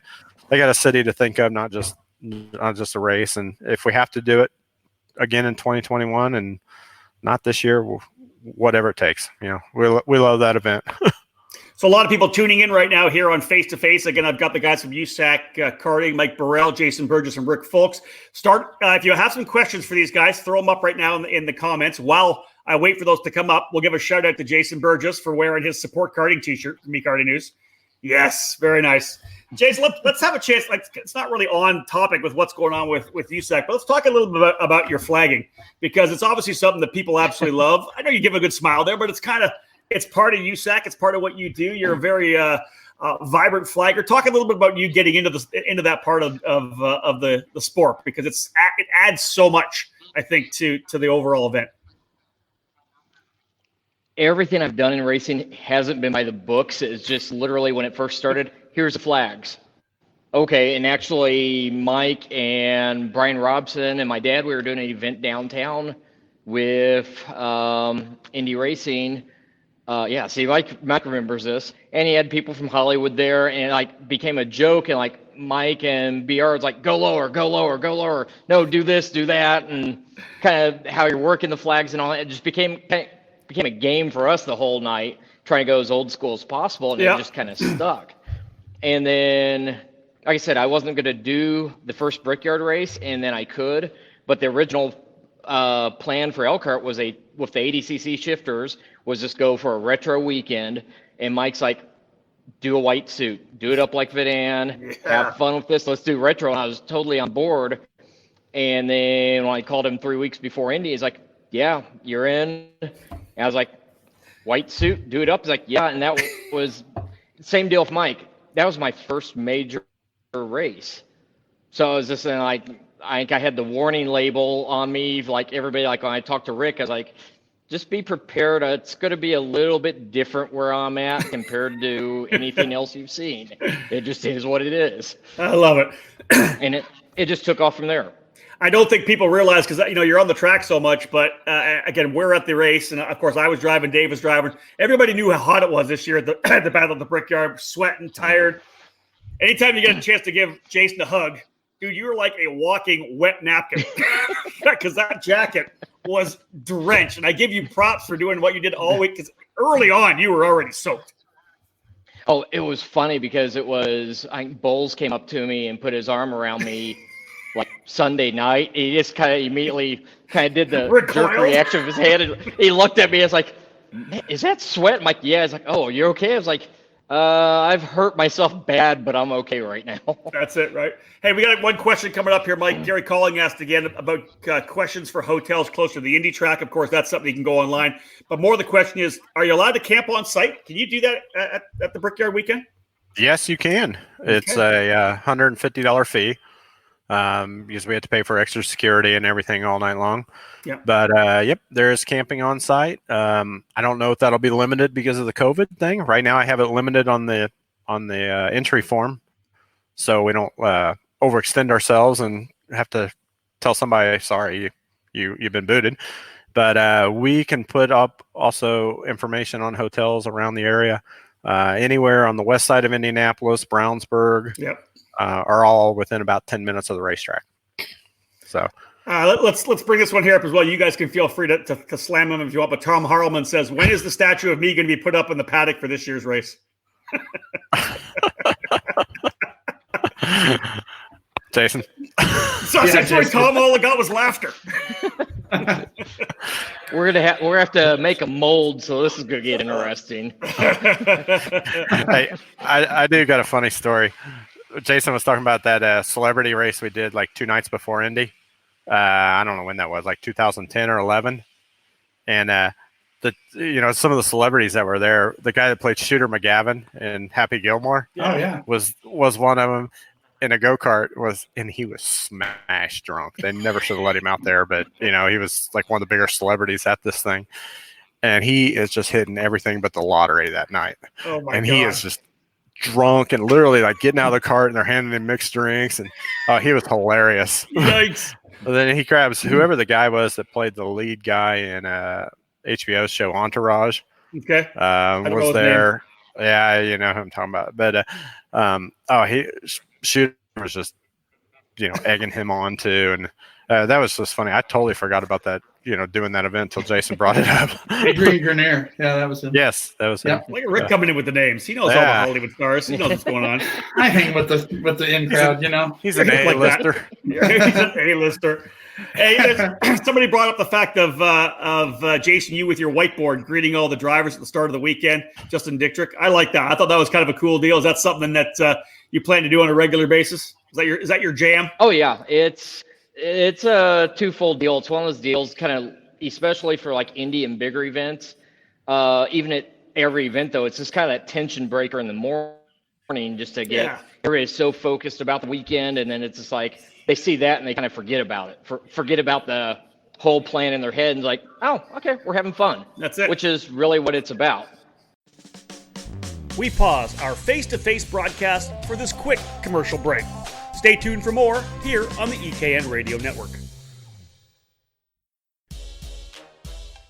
They got a city to think of, not just a race. And if we have to do it again in 2021 and not this year, whatever it takes. We love that event. So a lot of people tuning in right now here on Face2Face. Again, I've got the guys from USAC Karting, Mike Burrell, Jason Burgess, and Rick Folks. If you have some questions for these guys, throw them up right now in the comments. While I wait for those to come up, we'll give a shout out to Jason Burgess for wearing his support karting t-shirt from Me Karting News. Yes, very nice. Jason, let's have a chance. It's not really on topic with what's going on with USAC, but let's talk a little bit about your flagging, because it's obviously something that people absolutely love. I know you give a good smile there, but it's part of USAC. It's part of what you do. You're a very vibrant flagger. Talk a little bit about you getting into that part of the sport, because it adds so much, I think, to the overall event. Everything I've done in racing hasn't been by the books. It's just literally when it first started, here's the flags. Okay, and actually Mike and Brian Robson and my dad, we were doing an event downtown with Indy Racing. See, Mike remembers this. And he had people from Hollywood there, and it became a joke, and Mike and BR was like, go lower, go lower, go lower. No, do this, do that, and kind of how you're working the flags and all that. It just became a game for us the whole night, trying to go as old school as possible, and it just kind of stuck. And then, like I said, I wasn't going to do the first Brickyard race, and then I could, but the original plan for Elkhart was with the 80cc shifters was just go for a retro weekend, and Mike's like, do a white suit, do it up like Vidan, have fun with this, let's do retro, and I was totally on board. And then when I called him 3 weeks before Indy, he's like, yeah, you're in. And I was like, white suit, do it up. He's like, yeah. And that was same deal with Mike. That was my first major race. So it was just like, I think I had the warning label on me, like everybody, like when I talked to Rick, I was like, just be prepared. It's going to be a little bit different where I'm at compared to anything else you've seen. It just is what it is. I love it. And it just took off from there. I don't think people realize, because you're on the track so much, but again, we're at the race, and of course I was driving, Dave was driving. Everybody knew how hot it was this year at the Battle of the Brickyard, sweating, tired. Anytime you get a chance to give Jason a hug, dude, you were like a walking wet napkin, because that jacket was drenched. And I give you props for doing what you did all week, because early on you were already soaked. Oh, it was funny because I think Bowles came up to me and put his arm around me like Sunday night. He just kind of immediately did the jerk reaction of his head. And he looked at me. I was like, is that sweat? I'm like, yeah. He's like, oh, you're okay? I was like, I've hurt myself bad, but I'm okay right now. That's it, right? Hey, we got one question coming up here, Mike. Gary Calling asked again about questions for hotels closer to the Indy track. Of course, that's something you can go online. But more the question is, are you allowed to camp on site? Can you do that at the Brickyard weekend? Yes, you can. Okay. It's a $150 fee. Because we have to pay for extra security and everything all night long. Yeah. But yep, there is camping on site. I don't know if that'll be limited because of the COVID thing. Right now, I have it limited on the entry form, so we don't overextend ourselves and have to tell somebody, sorry, you've been booted. But we can put up also information on hotels around the area, anywhere on the west side of Indianapolis, Brownsburg. Yep. Are all within about 10 minutes of the racetrack. So let's bring this one here up as well. You guys can feel free to slam them if you want. But Tom Harleman says, when is the statue of me going to be put up in the paddock for this year's race? Jason. So essentially, Tom, all I got was laughter. We're gonna have to make a mold, so this is gonna get interesting. Hey, I do got a funny story. Jason was talking about that celebrity race we did like 2 nights before Indy. I don't know when that was, like 2010 or 11. And some of the celebrities that were there, the guy that played Shooter McGavin in Happy Gilmore, was one of them in a go-kart, and he was smash drunk. They never should have let him out there, but he was like one of the bigger celebrities at this thing. And he is just hitting everything but the lottery that night. Oh my God. He is just drunk and literally like getting out of the cart, and they're handing him mixed drinks, and he was hilarious. Yikes. But then he grabs whoever the guy was that played the lead guy in HBO's show Entourage. Okay. Was there. Yeah, you know who I'm talking about. But Shooter was just egging him on too, and that was just funny. I totally forgot about that, doing that event until Jason brought it up. Adrian Grenier. Yeah, that was him. Yes, that was him. Look at Rick coming in with the names. He knows all the Hollywood stars. He knows what's going on. I hang with the in crowd, He's an A-lister. He's an A-lister. Hey, somebody brought up the fact of Jason, you with your whiteboard greeting all the drivers at the start of the weekend. Justin Dietrich. I like that. I thought that was kind of a cool deal. Is that something that you plan to do on a regular basis? Is that your jam? Oh yeah, it's a twofold deal. It's one of those deals, kind of, especially for like Indy and bigger events. Even at every event, though, it's just kind of that tension breaker in the morning, just to get everybody so focused about the weekend, and then it's just like they see that and they kind of forget about it, forget about the whole plan in their head, and like, oh, okay, we're having fun. That's it. Which is really what it's about. We pause our face-to-face broadcast for this quick commercial break. Stay tuned for more here on the EKN Radio Network.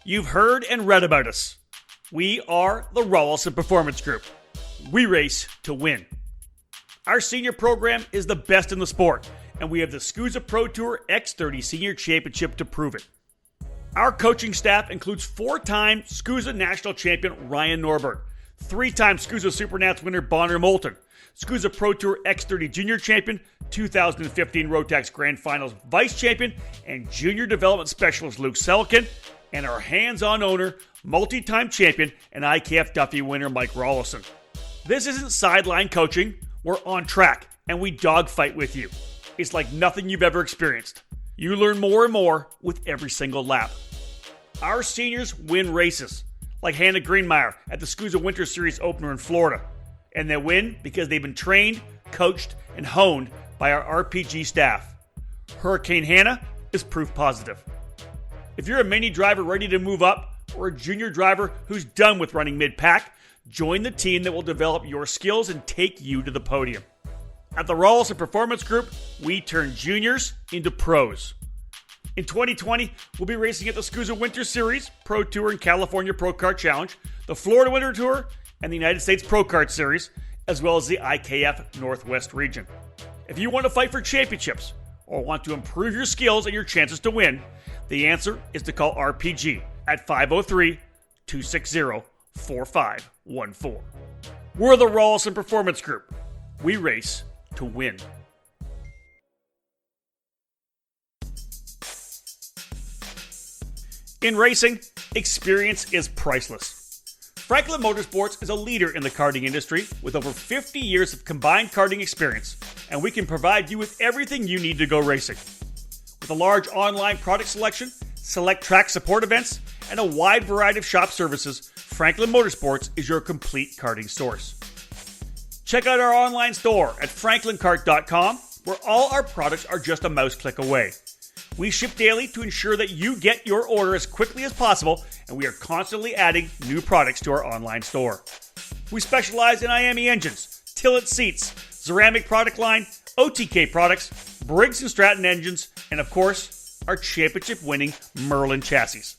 You've heard and read about us. We are the Rawlson Performance Group. We race to win. Our senior program is the best in the sport, and we have the SCUSA Pro Tour X30 Senior Championship to prove it. Our coaching staff includes 4-time SCUSA National Champion Ryan Norberg, 3-time SCUSA Supernats winner Bonner Moulton, SCUSA Pro Tour X30 Junior Champion, 2015 Rotax Grand Finals Vice Champion, and Junior Development Specialist Luke Selkin, and our hands-on owner, multi-time champion, and IKF Duffy winner Mike Rawlson. This isn't sideline coaching. We're on track, and we dogfight with you. It's like nothing you've ever experienced. You learn more and more with every single lap. Our seniors win races, like Hannah Greenmeyer at the SCUSA Winter Series opener in Florida. And they win because they've been trained, coached, and honed by our RPG staff. Hurricane Hannah is proof positive. If you're a mini driver ready to move up, or a junior driver who's done with running mid-pack, join the team that will develop your skills and take you to the podium. At the Rawlson Performance Group, we turn juniors into pros. In 2020, we'll be racing at the SCUSA Winter Series, Pro Tour, and California Pro Kart Challenge, the Florida Winter Tour, and the United States Pro Kart Series, as well as the IKF Northwest region. If you want to fight for championships or want to improve your skills and your chances to win, the answer is to call RPG at 503-260-4514. We're the Rawlson Performance Group. We race to win. In racing, experience is priceless. Franklin Motorsports is a leader in the karting industry with over 50 years of combined karting experience, and we can provide you with everything you need to go racing. With a large online product selection, select track support events, and a wide variety of shop services, Franklin Motorsports is your complete karting source. Check out our online store at franklinkart.com, where all our products are just a mouse click away. We ship daily to ensure that you get your order as quickly as possible, and we are constantly adding new products to our online store. We specialize in IAME engines, Tillett seats, ceramic product line, OTK products, Briggs & Stratton engines, and of course, our championship-winning Merlin chassis.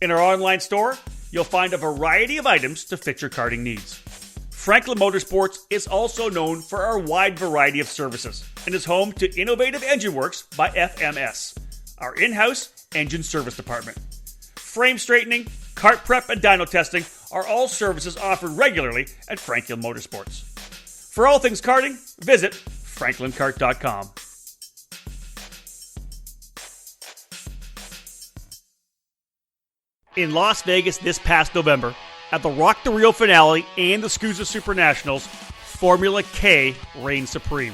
In our online store, you'll find a variety of items to fit your karting needs. Franklin Motorsports is also known for our wide variety of services and is home to Innovative Engine Works by FMS, our in-house engine service department. Frame straightening, kart prep, and dyno testing are all services offered regularly at Franklin Motorsports. For all things karting, visit franklinkart.com. In Las Vegas this past November, at the Rock the Rio finale and the SCUSA Super Nationals, Formula K reigned supreme.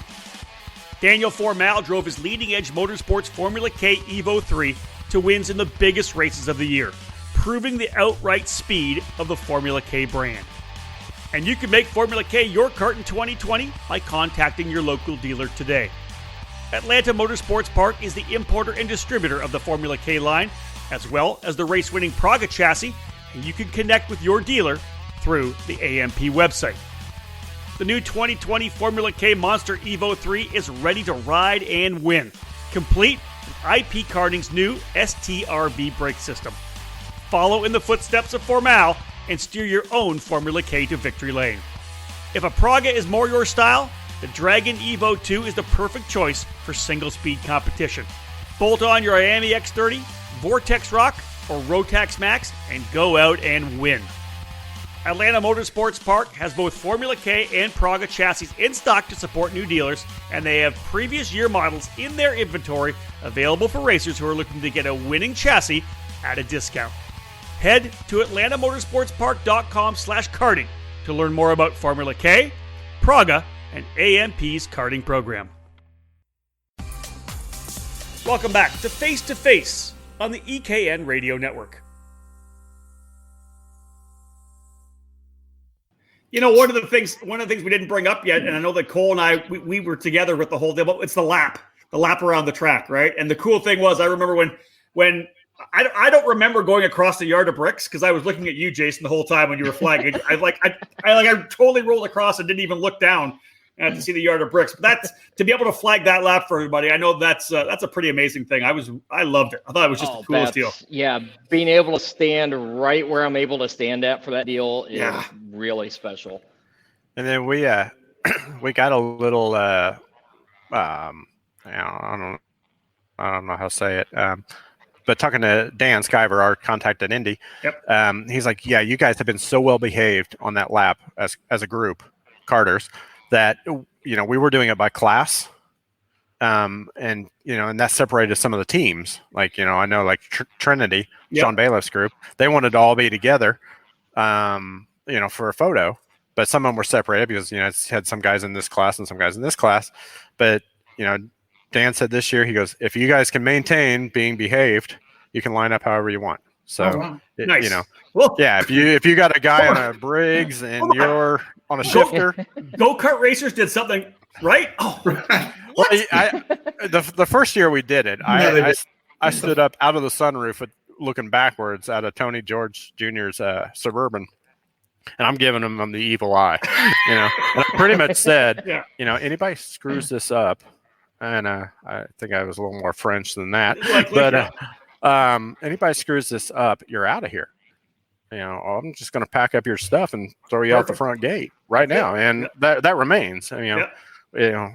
Daniel Formal drove his leading-edge motorsports Formula K Evo 3 to wins in the biggest races of the year, proving the outright speed of the Formula K brand. And you can make Formula K your kart in 2020 by contacting your local dealer today. Atlanta Motorsports Park is the importer and distributor of the Formula K line, as well as the race-winning Praga chassis, and you can connect with your dealer through the AMP website. The new 2020 Formula K Monster Evo 3 is ready to ride and win, complete with IP Karting's new STRB brake system. Follow in the footsteps of Formal and steer your own Formula K to victory lane. If a Praga is more your style, the Dragon Evo 2 is the perfect choice for single-speed competition. Bolt on your IAME X30, Vortex Rock, or Rotax Max and go out and win. Atlanta Motorsports Park has both Formula K and Praga chassis in stock to support new dealers, and they have previous year models in their inventory available for racers who are looking to get a winning chassis at a discount. Head to atlantamotorsportspark.com/karting to learn more about Formula K, Praga, and AMP's karting program. Welcome back to Face2Face on the EKN Radio Network. You know, one of the things we didn't bring up yet, and I know that Cole and I, we were together with the whole deal, but it's the lap around the track, right? And the cool thing was, I remember when I don't remember going across the yard of bricks because I was looking at you, Jason, the whole time when you were flagging. I totally rolled across and didn't even look down to see the yard of bricks. But that's to be able to flag that lap for everybody. I know that's a pretty amazing thing. I loved it. I thought it was just the coolest deal. Yeah, being able to stand right where I'm able to stand at for that deal is really special. And then we got a little I don't know how to say it. But talking to Dan Skyver, our contact at Indy, he's like, yeah, you guys have been so well behaved on that lap as a group, karters, that, you know, we were doing it by class. And, you know, and that separated some of the teams. Like, you know, I know like Trinity, Sean Bailiff's group, they wanted to all be together, you know, for a photo. But some of them were separated because, you know, it's had some guys in this class and some guys in this class. But, you know, Dan said this year, he goes, if you guys can maintain being behaved, you can line up however you want. So, nice. You know, well, yeah, if you got a guy on a Briggs and you're on a shifter. Go-kart racers did something right? Oh, Well, the first year we did it, I stood up out of the sunroof looking backwards at a Tony George Jr.'s Suburban, and I'm giving him the evil eye, and I pretty much said, Yeah. Anybody screws this up, and I think I was a little more French than that, Likely, but anybody screws this up, you're out of here. I'm just going to pack up your stuff and throw you out the front gate right now, and that remains.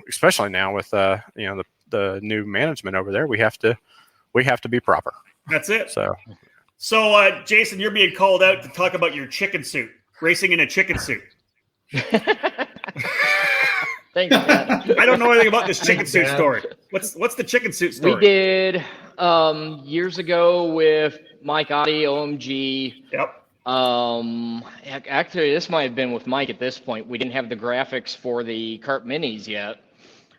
Especially now with the new management over there, we have to be proper. That's it. So Jason, you're being called out to talk about your chicken suit, racing in a chicken suit. Thanks, Pat. I don't know anything about this chicken suit story. What's the chicken suit story? We did years ago with Mike Oddie, OMG. Yep. Actually, this might have been with Mike at this point. We didn't have the graphics for the kart minis yet.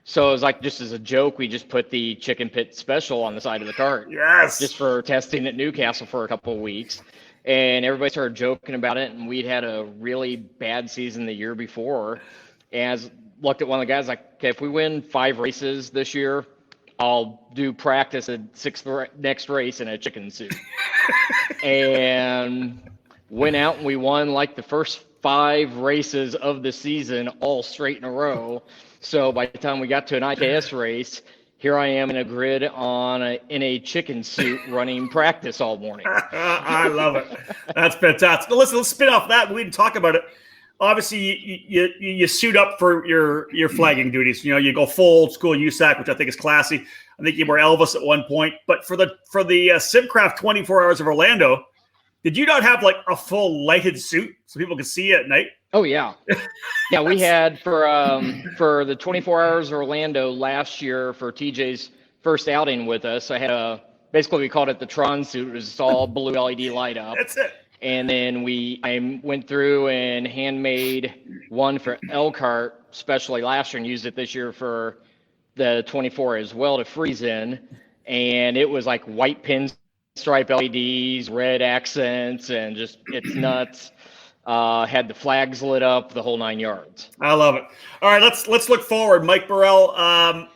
So it was like, just as a joke, we just put the chicken pit special on the side of the cart. Yes. Just for testing at Newcastle for a couple of weeks. And everybody started joking about it. And we'd had a really bad season the year before. And I looked at one of the guys like, okay, if we win 5 races this year, I'll do practice at next race in a chicken suit. And went out and we won like the first 5 races of the season all straight in a row. So by the time we got to an IKS race, here I am in a grid in a chicken suit running practice all morning. I love it. That's fantastic. Now, let's spin off that. We didn't talk about it. Obviously, you suit up for your flagging duties. You go full old school USAC, which I think is classy. I think you were Elvis at one point. But for the Simcraft 24 Hours of Orlando, did you not have like a full lighted suit so people could see you at night? Oh yeah, yeah. We had for the 24 Hours of Orlando last year for TJ's first outing with us. I had basically we called it the Tron suit. It was all blue LED light up. That's it. And then I went through and handmade one for Elkhart, especially last year, and used it this year for the 24 as well to freeze in. And it was like white pinstripe LEDs, red accents, and just it's nuts. Had the flags lit up, the whole 9 yards. I love it. All right, let's look forward. Mike Burrell,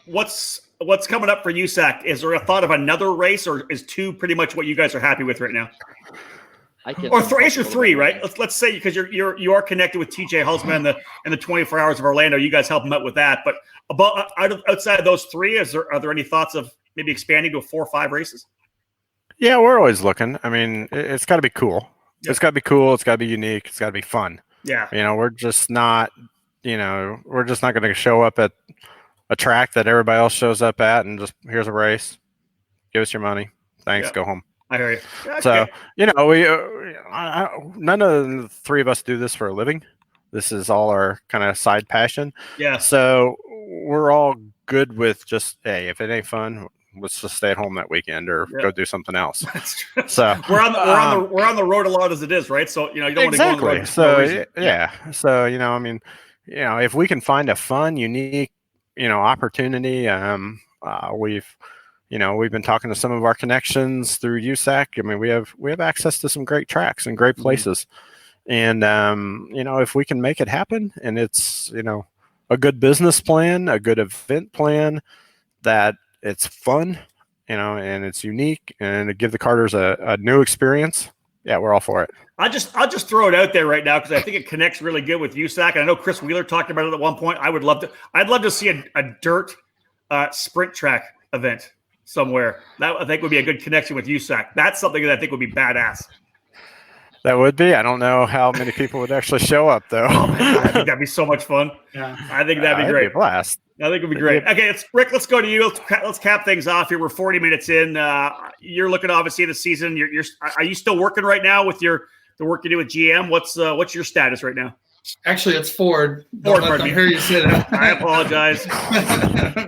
what's coming up for USAC? Is there a thought of another race, or is 2 pretty much what you guys are happy with right now? Or race or 3, right? Let's say, because you are connected with TJ Husman and the 24 Hours of Orlando. You guys help him out with that. But outside of those 3, are there any thoughts of maybe expanding to 4 or 5 races? Yeah, we're always looking. I mean, it's got to be cool. Yep. It's got to be cool. It's got to be unique. It's got to be fun. Yeah. We're just not going to show up at a track that everybody else shows up at and just, here's a race. Give us your money. Thanks. Go home. I hear you. Okay. So, we none of the 3 of us do this for a living. This is all our kind of side passion. Yeah. So we're all good with just, hey, if it ain't fun, let's just stay at home that weekend or go do something else. That's true. So we're on the road a lot as it is, right? So you don't want to go on the road. So yeah. So I mean, if we can find a fun, unique, opportunity, we've been talking to some of our connections through USAC. I mean, we have access to some great tracks and great places, and if we can make it happen, and it's a good business plan, a good event plan, that it's fun, and it's unique, and to give the karters a new experience. Yeah, we're all for it. I'll just throw it out there right now because I think it connects really good with USAC. And I know Chris Wheeler talked about it at one point. I'd love to see a dirt sprint track event somewhere. That I think would be a good connection with USAC. That's something that I think would be badass. That would be. I don't know how many people would actually show up, though. Oh, man, I think that'd be so much fun. Yeah, I think that'd be great. Be a blast. I think it'd be great. Okay, Rick. Let's go to you. Let's cap things off here. We're 40 minutes in. You're looking obviously at the season. Are you still working right now with the work you do with GM? What's your status right now? Actually, it's Ford. Don't let them hear you say that. I apologize.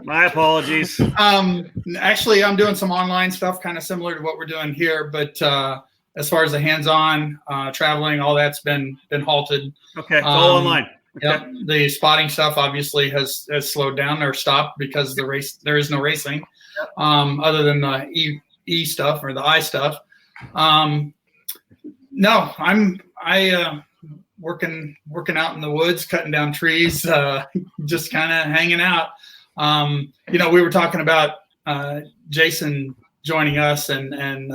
My apologies. Actually, I'm doing some online stuff, kind of similar to what we're doing here, but as far as the hands-on traveling, all that's been halted. Okay, it's all online. Okay. Yep. The spotting stuff obviously has slowed down or stopped because there is no racing, other than the E stuff or the I stuff. No, working out in the woods, cutting down trees, just kind of hanging out. We were talking about Jason joining us, and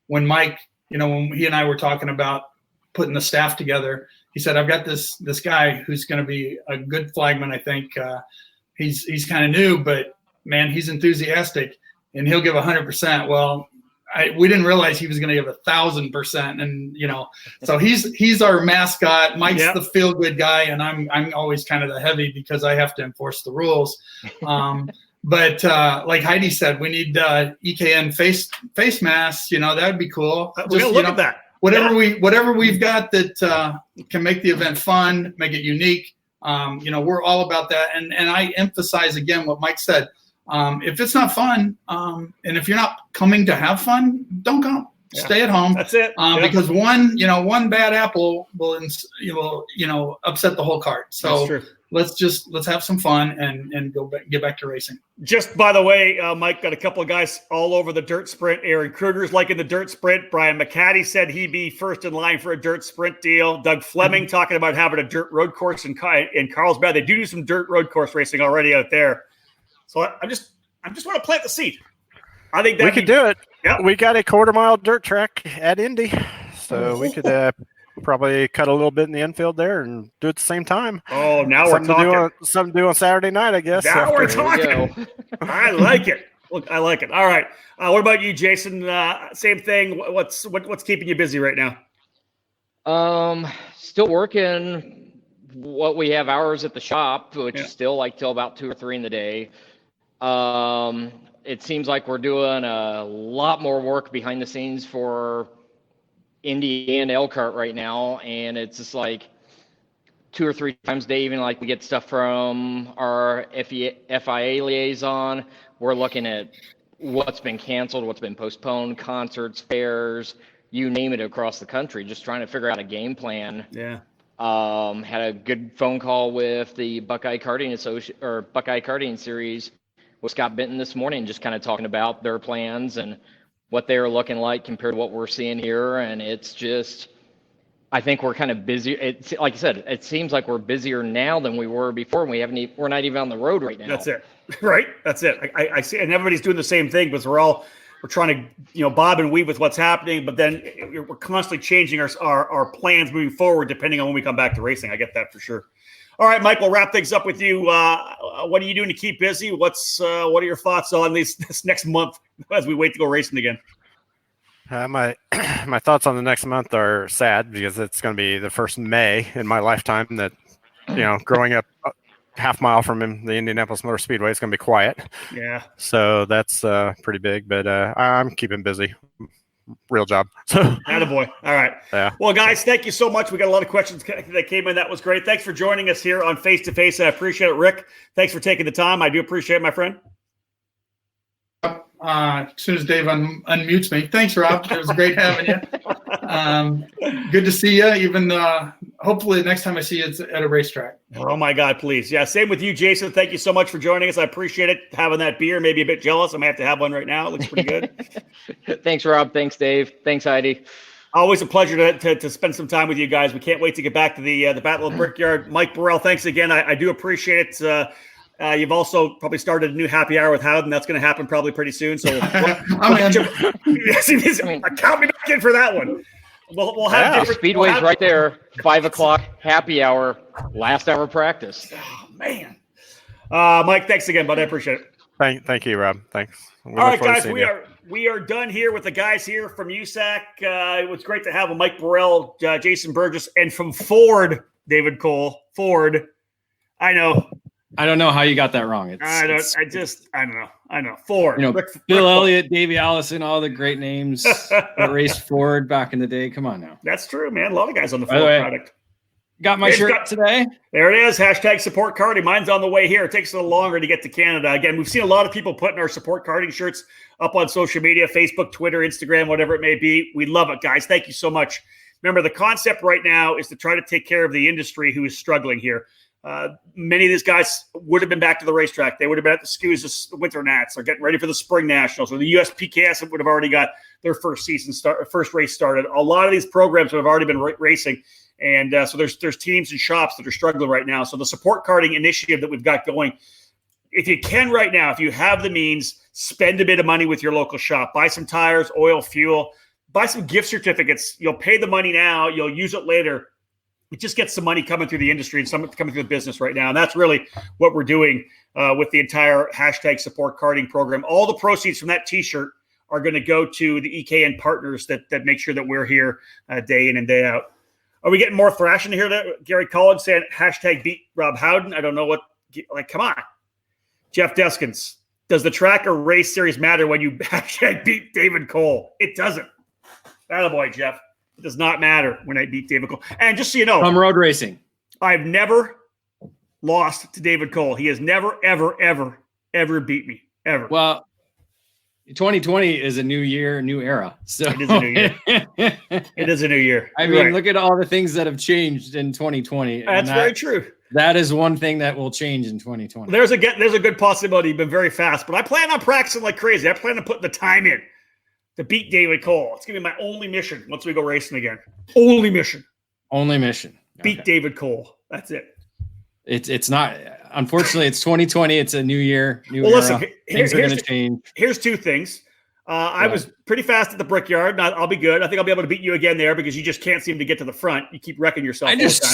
when Mike, when he and I were talking about putting the staff together, he said, I've got this guy who's going to be a good flagman. I think he's kind of new, but man, he's enthusiastic and he'll give 100%. Well, we didn't realize he was going to give 1,000%. And, so he's our mascot. Mike's the feel good guy. And I'm always kind of the heavy because I have to enforce the rules. But like Heidi said, we need EKN face masks. That'd be cool. We gotta look at that. Whatever we've got that can make the event fun, make it unique. We're all about that. And I emphasize again what Mike said. If it's not fun, and if you're not coming to have fun, don't come. Yeah. Stay at home. That's it. Because one bad apple will upset the whole cart. So let's have some fun and get back to racing. Just by the way, Mike, got a couple of guys all over the dirt sprint. Aaron Kruger's liking the dirt sprint. Brian McCaddy said he'd be first in line for a dirt sprint deal. Doug Fleming talking about having a dirt road course in Carlsbad. They do some dirt road course racing already out there. So I just want to plant the seed. I think that we could do it. Yep. We got a 1/4-mile dirt track at Indy, so we could probably cut a little bit in the infield there and do it at the same time. Oh, now we're talking. Something to do on Saturday night, I guess. Now we're talking. I like it. Look, I like it. All right. What about you, Jason? Same thing. What's keeping you busy right now? Still working what we have hours at the shop, which is still like till about 2 or 3 in the day. It seems like we're doing a lot more work behind the scenes for Indy and Elkhart right now, and it's just like 2 or 3 times a day. Even like we get stuff from our FIA liaison. We're looking at what's been canceled, what's been postponed, concerts, fairs, you name it, across the country. Just trying to figure out a game plan. Yeah. Had a good phone call with the Buckeye Karting Series with Scott Benton this morning, just kind of talking about their plans and what they're looking like compared to what we're seeing here. And it's just, I think we're kind of busy. It's like I said, it seems like we're busier now than we were before. And we're not even on the road right now. That's it. Right. That's it. I see. And everybody's doing the same thing, because we're trying to, bob and weave with what's happening, but then we're constantly changing our plans moving forward, depending on when we come back to racing. I get that for sure. All right, Mike, we'll wrap things up with you. What are you doing to keep busy? What are your thoughts on this next month as we wait to go racing again? My thoughts on the next month are sad, because it's going to be the first May in my lifetime that, growing up half-mile from the Indianapolis Motor Speedway, it's going to be quiet. Yeah. So that's pretty big, but I'm keeping busy. Real job. Attaboy. All right. Yeah. Well, guys, thank you so much. We got a lot of questions that came in. That was great. Thanks for joining us here on Face2Face. I appreciate it. Rick, thanks for taking the time. I do appreciate it, my friend. As soon as Dave unmutes me. Thanks, Rob. It was great having you. Good to see you. Even hopefully next time I see you, it's at a racetrack. Oh, my God, please. Yeah, same with you, Jason. Thank you so much for joining us. I appreciate it. Having that beer, maybe a bit jealous. I might have to have one right now. It looks pretty good. Thanks, Rob. Thanks, Dave. Thanks, Heidi. Always a pleasure to spend some time with you guys. We can't wait to get back to the Battle of Brickyard. Mike Burrell, thanks again. I do appreciate it. You've also probably started a new happy hour with Howden. That's going to happen probably pretty soon. So count me back in for that one. We'll have Speedway's right there. 5 o'clock happy hour, last hour practice. Oh, man. Mike, thanks again, bud. I appreciate it. Thank you, Rob. Thanks. All right, guys, we are done here with the guys here from USAC. It was great to have Mike Burrell, Jason Burgess, and from Ford, David Cole. Ford. I know. I don't know how you got that wrong. I don't know. Ford. Bill Elliott, Davey Allison, all the great names that raced Ford back in the day. Come on now. That's true, man. A lot of guys on the Ford product. Got my shirt today. There it is. # support karting. Mine's on the way here. It takes a little longer to get to Canada. Again, we've seen a lot of people putting our support karting shirts up on social media, Facebook, Twitter, Instagram, whatever it may be. We love it, guys. Thank you so much. Remember, the concept right now is to try to take care of the industry who is struggling here. Many of these guys would have been back to the racetrack. They would have been at the SKUs this Winter Nats, or getting ready for the Spring Nationals, or the USPKS would have already got their first race started. A lot of these programs would have already been racing, And so there's teams and shops that are struggling right now. So the support karting initiative that we've got going, if you can right now, if you have the means, spend a bit of money with your local shop. Buy some tires, oil, fuel, buy some gift certificates. You'll pay the money now. You'll use it later. It just gets some money coming through the industry and some coming through the business right now. And that's really what we're doing with the entire hashtag support karting program. All the proceeds from that T-shirt are going to go to the EKN partners that make sure that we're here day in and day out. Are we getting more thrashing here? Gary Collins saying hashtag beat Rob Howden. I don't know what, like, come on. Jeff Deskins, does the track or race series matter when you hashtag beat David Cole? It doesn't. Attaboy, Jeff. It does not matter when I beat David Cole. And just so you know, from road racing, I've never lost to David Cole. He has never, ever, ever, ever beat me, ever. Well, 2020 is a new year, new era. So it is a new year. It is a new year. I mean, look at all the things that have changed in 2020. That's very true. That is one thing that will change in 2020. There's a good possibility. You've been very fast, but I plan on practicing like crazy. I plan on putting the time in to beat David Cole. It's going to be my only mission once we go racing again. Only mission. Beat David Cole. That's it. It's not. Unfortunately, it's 2020. It's a new year, new era. Listen, things are going to change. Here's two things. I was pretty fast at the Brickyard. And I'll be good. I think I'll be able to beat you again there because you just can't seem to get to the front. You keep wrecking yourself. I just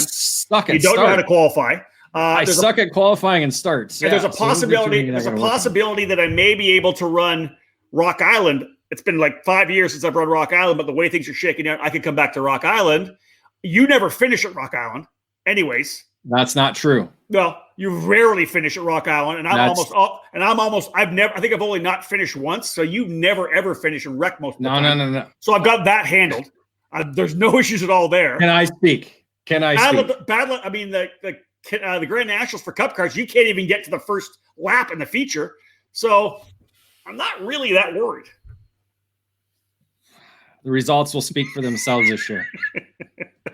suck at You don't know how to qualify. I suck at qualifying and starts. There's a possibility. There's a possibility that I may be able to run Rock Island. It's been like 5 years since I've run Rock Island, but the way things are shaking out, I could come back to Rock Island. You never finish at Rock Island, anyways. That's not true. Well, you rarely finish at Rock Island, and I think I've only not finished once. So you never ever finish and wreck most of the time. No. So I've got that handled. There's no issues at all there. Can I speak? I mean, the Grand Nationals for Cup cars, you can't even get to the first lap in the feature. So I'm not really that worried. The results will speak for themselves this year.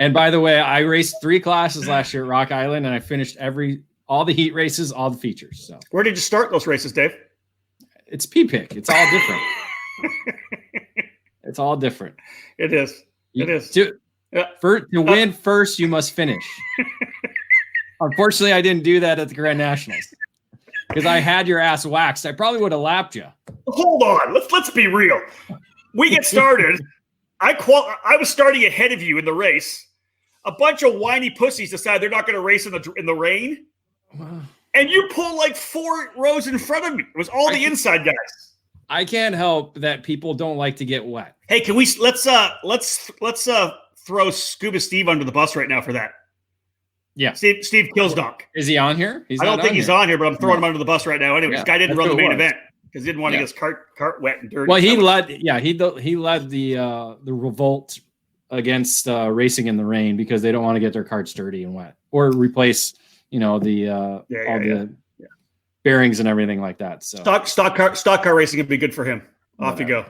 And by the way, I raced 3 classes last year at Rock Island, and I finished all the heat races, all the features. So where did you start those races, Dave? It's P-Pick. It's all different. It's all different. It is. It is. To win first, you must finish. Unfortunately, I didn't do that at the Grand Nationals because I had your ass waxed. I probably would have lapped you. Hold on. Let's be real. We get started. I was starting ahead of you in the race. A bunch of whiny pussies decide they're not going to race in the rain, and you pull like 4 rows in front of me. It was all the inside guys. I can't help that people don't like to get wet. Hey, can we let's throw Scuba Steve under the bus right now for that? Yeah, Steve Kilsdonk. Is he on here? I don't think he's on here, but I'm throwing him under the bus right now. Anyway, this guy didn't run the main event because he didn't want to get his cart wet and dirty. Well, he led the revolt against racing in the rain because they don't want to get their carts dirty and wet or replace, the bearings and everything like that. So stock car racing would be good for him. Off you go.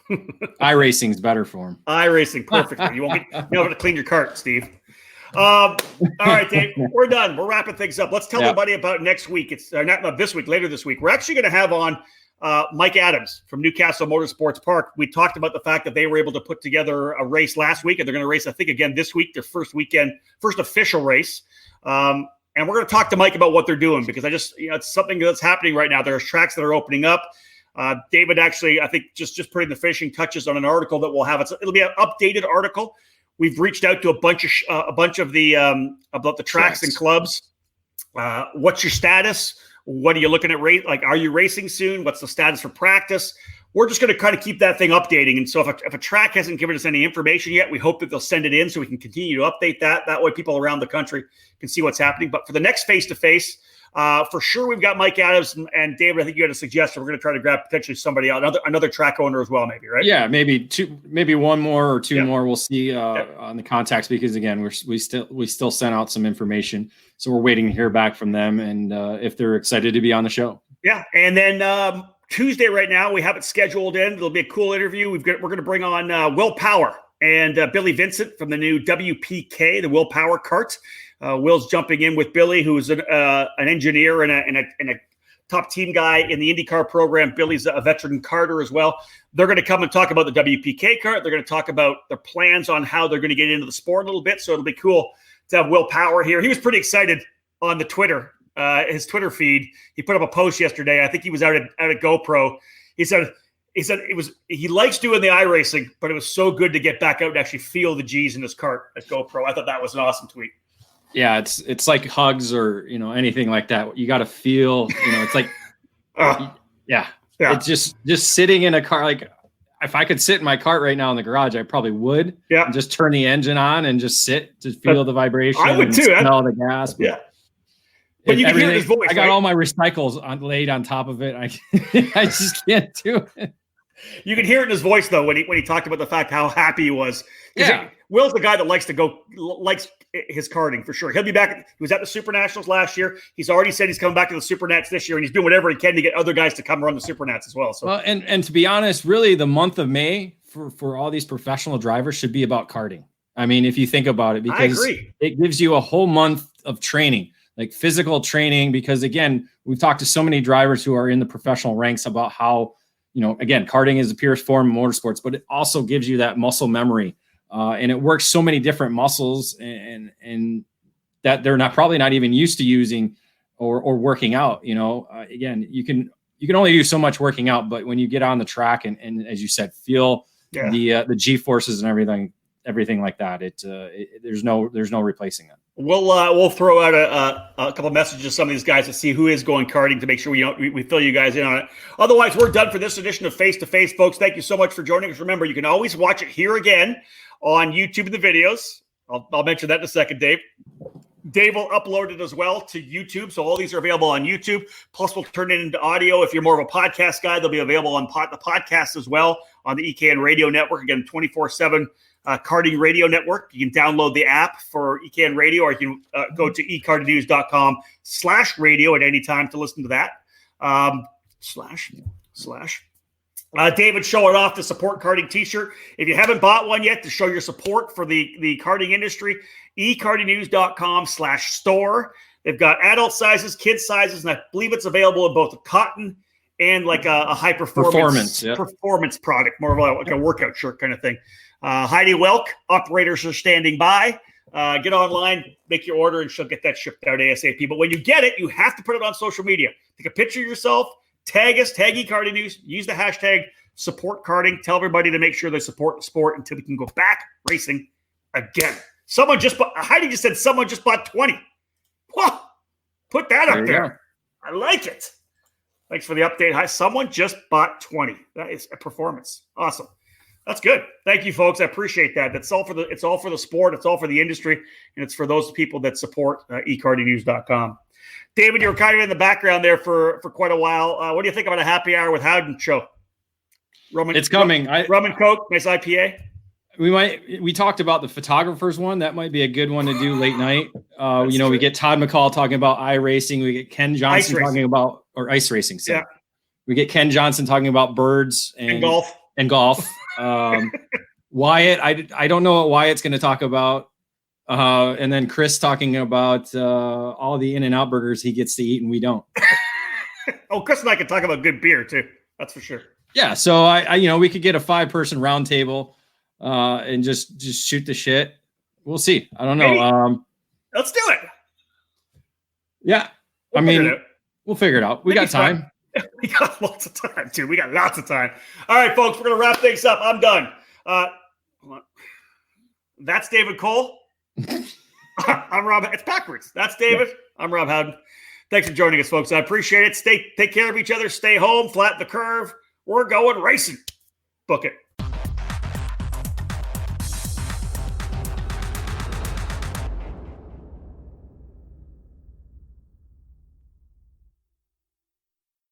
Yeah. iRacing's better for him. iRacing, perfectly. You won't be able to clean your cart, Steve. All right, Dave, we're done. We're wrapping things up. Let's tell everybody about next week. It's not this week, later this week. We're actually going to have on Mike Adams from Newcastle Motorsports Park. We talked about the fact that they were able to put together a race last week, and they're going to race, I think, again this week, their first official race. And we're going to talk to Mike about what they're doing because it's something that's happening right now. There's tracks that are opening up. David actually, I think, just putting the finishing touches on an article that we'll have. It'll be an updated article. We've reached out to a bunch of the about the tracks and clubs. What's your status? What are you looking at? Are you racing soon? What's the status for practice? We're just going to kind of keep that thing updating. And so if a track hasn't given us any information yet, we hope that they'll send it in so we can continue to update that. That way people around the country can see what's happening. But for the next face-to-face, for sure, we've got Mike Adams and David. I think you had a suggestion. We're going to try to grab potentially somebody out, another track owner as well, maybe, right? Yeah, maybe one more or two more. We'll see on the contacts because again, we still sent out some information, so we're waiting to hear back from them and if they're excited to be on the show. Yeah, and then Tuesday right now we have it scheduled in. It'll be a cool interview. We're going to bring on Will Power and Billy Vincent from the new WPK, the Will Power kart. Will's jumping in with Billy, who's an engineer and a top team guy in the IndyCar program. Billy's a veteran karter as well. They're going to come and talk about the WPK kart. They're going to talk about their plans on how they're going to get into the sport a little bit. So it'll be cool to have Will Power here. He was pretty excited on the Twitter, his Twitter feed. He put up a post yesterday. I think he was out at GoPro. He said he likes doing the iRacing, but it was so good to get back out and actually feel the G's in his cart at GoPro. I thought that was an awesome tweet. Yeah, it's like hugs or anything like that. You got to feel, it's like, yeah. It's just sitting in a car. Like if I could sit in my cart right now in the garage, I probably would. Yeah, and just turn the engine on and just sit to feel the vibration. I would too. Smell the gas. Yeah. But you can hear his voice. I got all my recycles laid on top of it. I just can't do it. You can hear it in his voice though when he talked about the fact how happy he was. Yeah, Will's the guy that likes his karting for sure. He'll be back. He was at the Super Nationals last year. He's already said he's coming back to the Super Nats this year, and he's doing whatever he can to get other guys to come run the Super Nats as well. So, well, and to be honest, really, the month of May for all these professional drivers should be about karting. I mean, if you think about it, because it gives you a whole month of training, like physical training. Because again, we've talked to so many drivers who are in the professional ranks about how, again, karting is the purest form of motorsports, but it also gives you that muscle memory. And it works so many different muscles and that they're probably not even used to using or working out. Again, you can only do so much working out, but when you get on the track and as you said, feel the G forces and everything like that, there's no replacing that. We'll throw out a couple messages to some of these guys to see who is going karting to make sure we fill you guys in on it. Otherwise, we're done for this edition of Face to Face, folks. Thank you so much for joining us. Remember, you can always watch it here again on YouTube in the videos. I'll mention that in a second, Dave. Dave will upload it as well to YouTube. So all these are available on YouTube. Plus, we'll turn it into audio. If you're more of a podcast guy, they'll be available on the podcast as well on the EKN Radio Network. Again, 24/7 Karting Radio Network. You can download the app for EKN Radio, or you can go to ekartingnews.com/radio at any time to listen to that. David showing off the Support Karting t-shirt. If you haven't bought one yet to show your support for the karting industry, ekartingnews.com/store. They've got adult sizes, kid sizes, and I believe it's available in both a cotton and like a high performance product, more of like a workout shirt kind of thing. Heidi Welk, operators are standing by. Get online, make your order, and she'll get that shipped out ASAP. But when you get it, you have to put it on social media. Take a picture of yourself, tag us, tag eKarting News, use the hashtag support karting. Tell everybody to make sure they support the sport until we can go back racing again. Heidi just said someone just bought 20. Whoa, put that up there. I like it. Thanks for the update. Hi, someone just bought 20. That is a performance. Awesome. That's good. Thank you, folks. I appreciate that. It's all for the sport. It's all for the industry, and it's for those people that support ekartingnews.com. David, you were kind of in the background there for quite a while. What do you think about a happy hour with Howden show? It's coming. Rum and Coke, nice IPA. We talked about the photographers one. That might be a good one to do late night. We get Todd McCall talking about iRacing. We get Ken Johnson talking about ice racing. So. Yeah. We get Ken Johnson talking about birds and golf. Wyatt, I don't know what Wyatt's going to talk about. And then Chris talking about all the In-N-Out burgers he gets to eat and we don't. Oh, Chris and I can talk about good beer too. That's for sure. Yeah. So we could get a 5-person round table and just shoot the shit. We'll see. I don't know. Hey, let's do it. Yeah. We'll figure it out. We got time. We got lots of time, too. We got lots of time. All right, folks, we're going to wrap things up. I'm done. That's David Cole. I'm Rob. It's backwards. That's David. I'm Rob Howden. Thanks for joining us, folks. I appreciate it. Take care of each other. Stay home. Flatten the curve. We're going racing. Book it.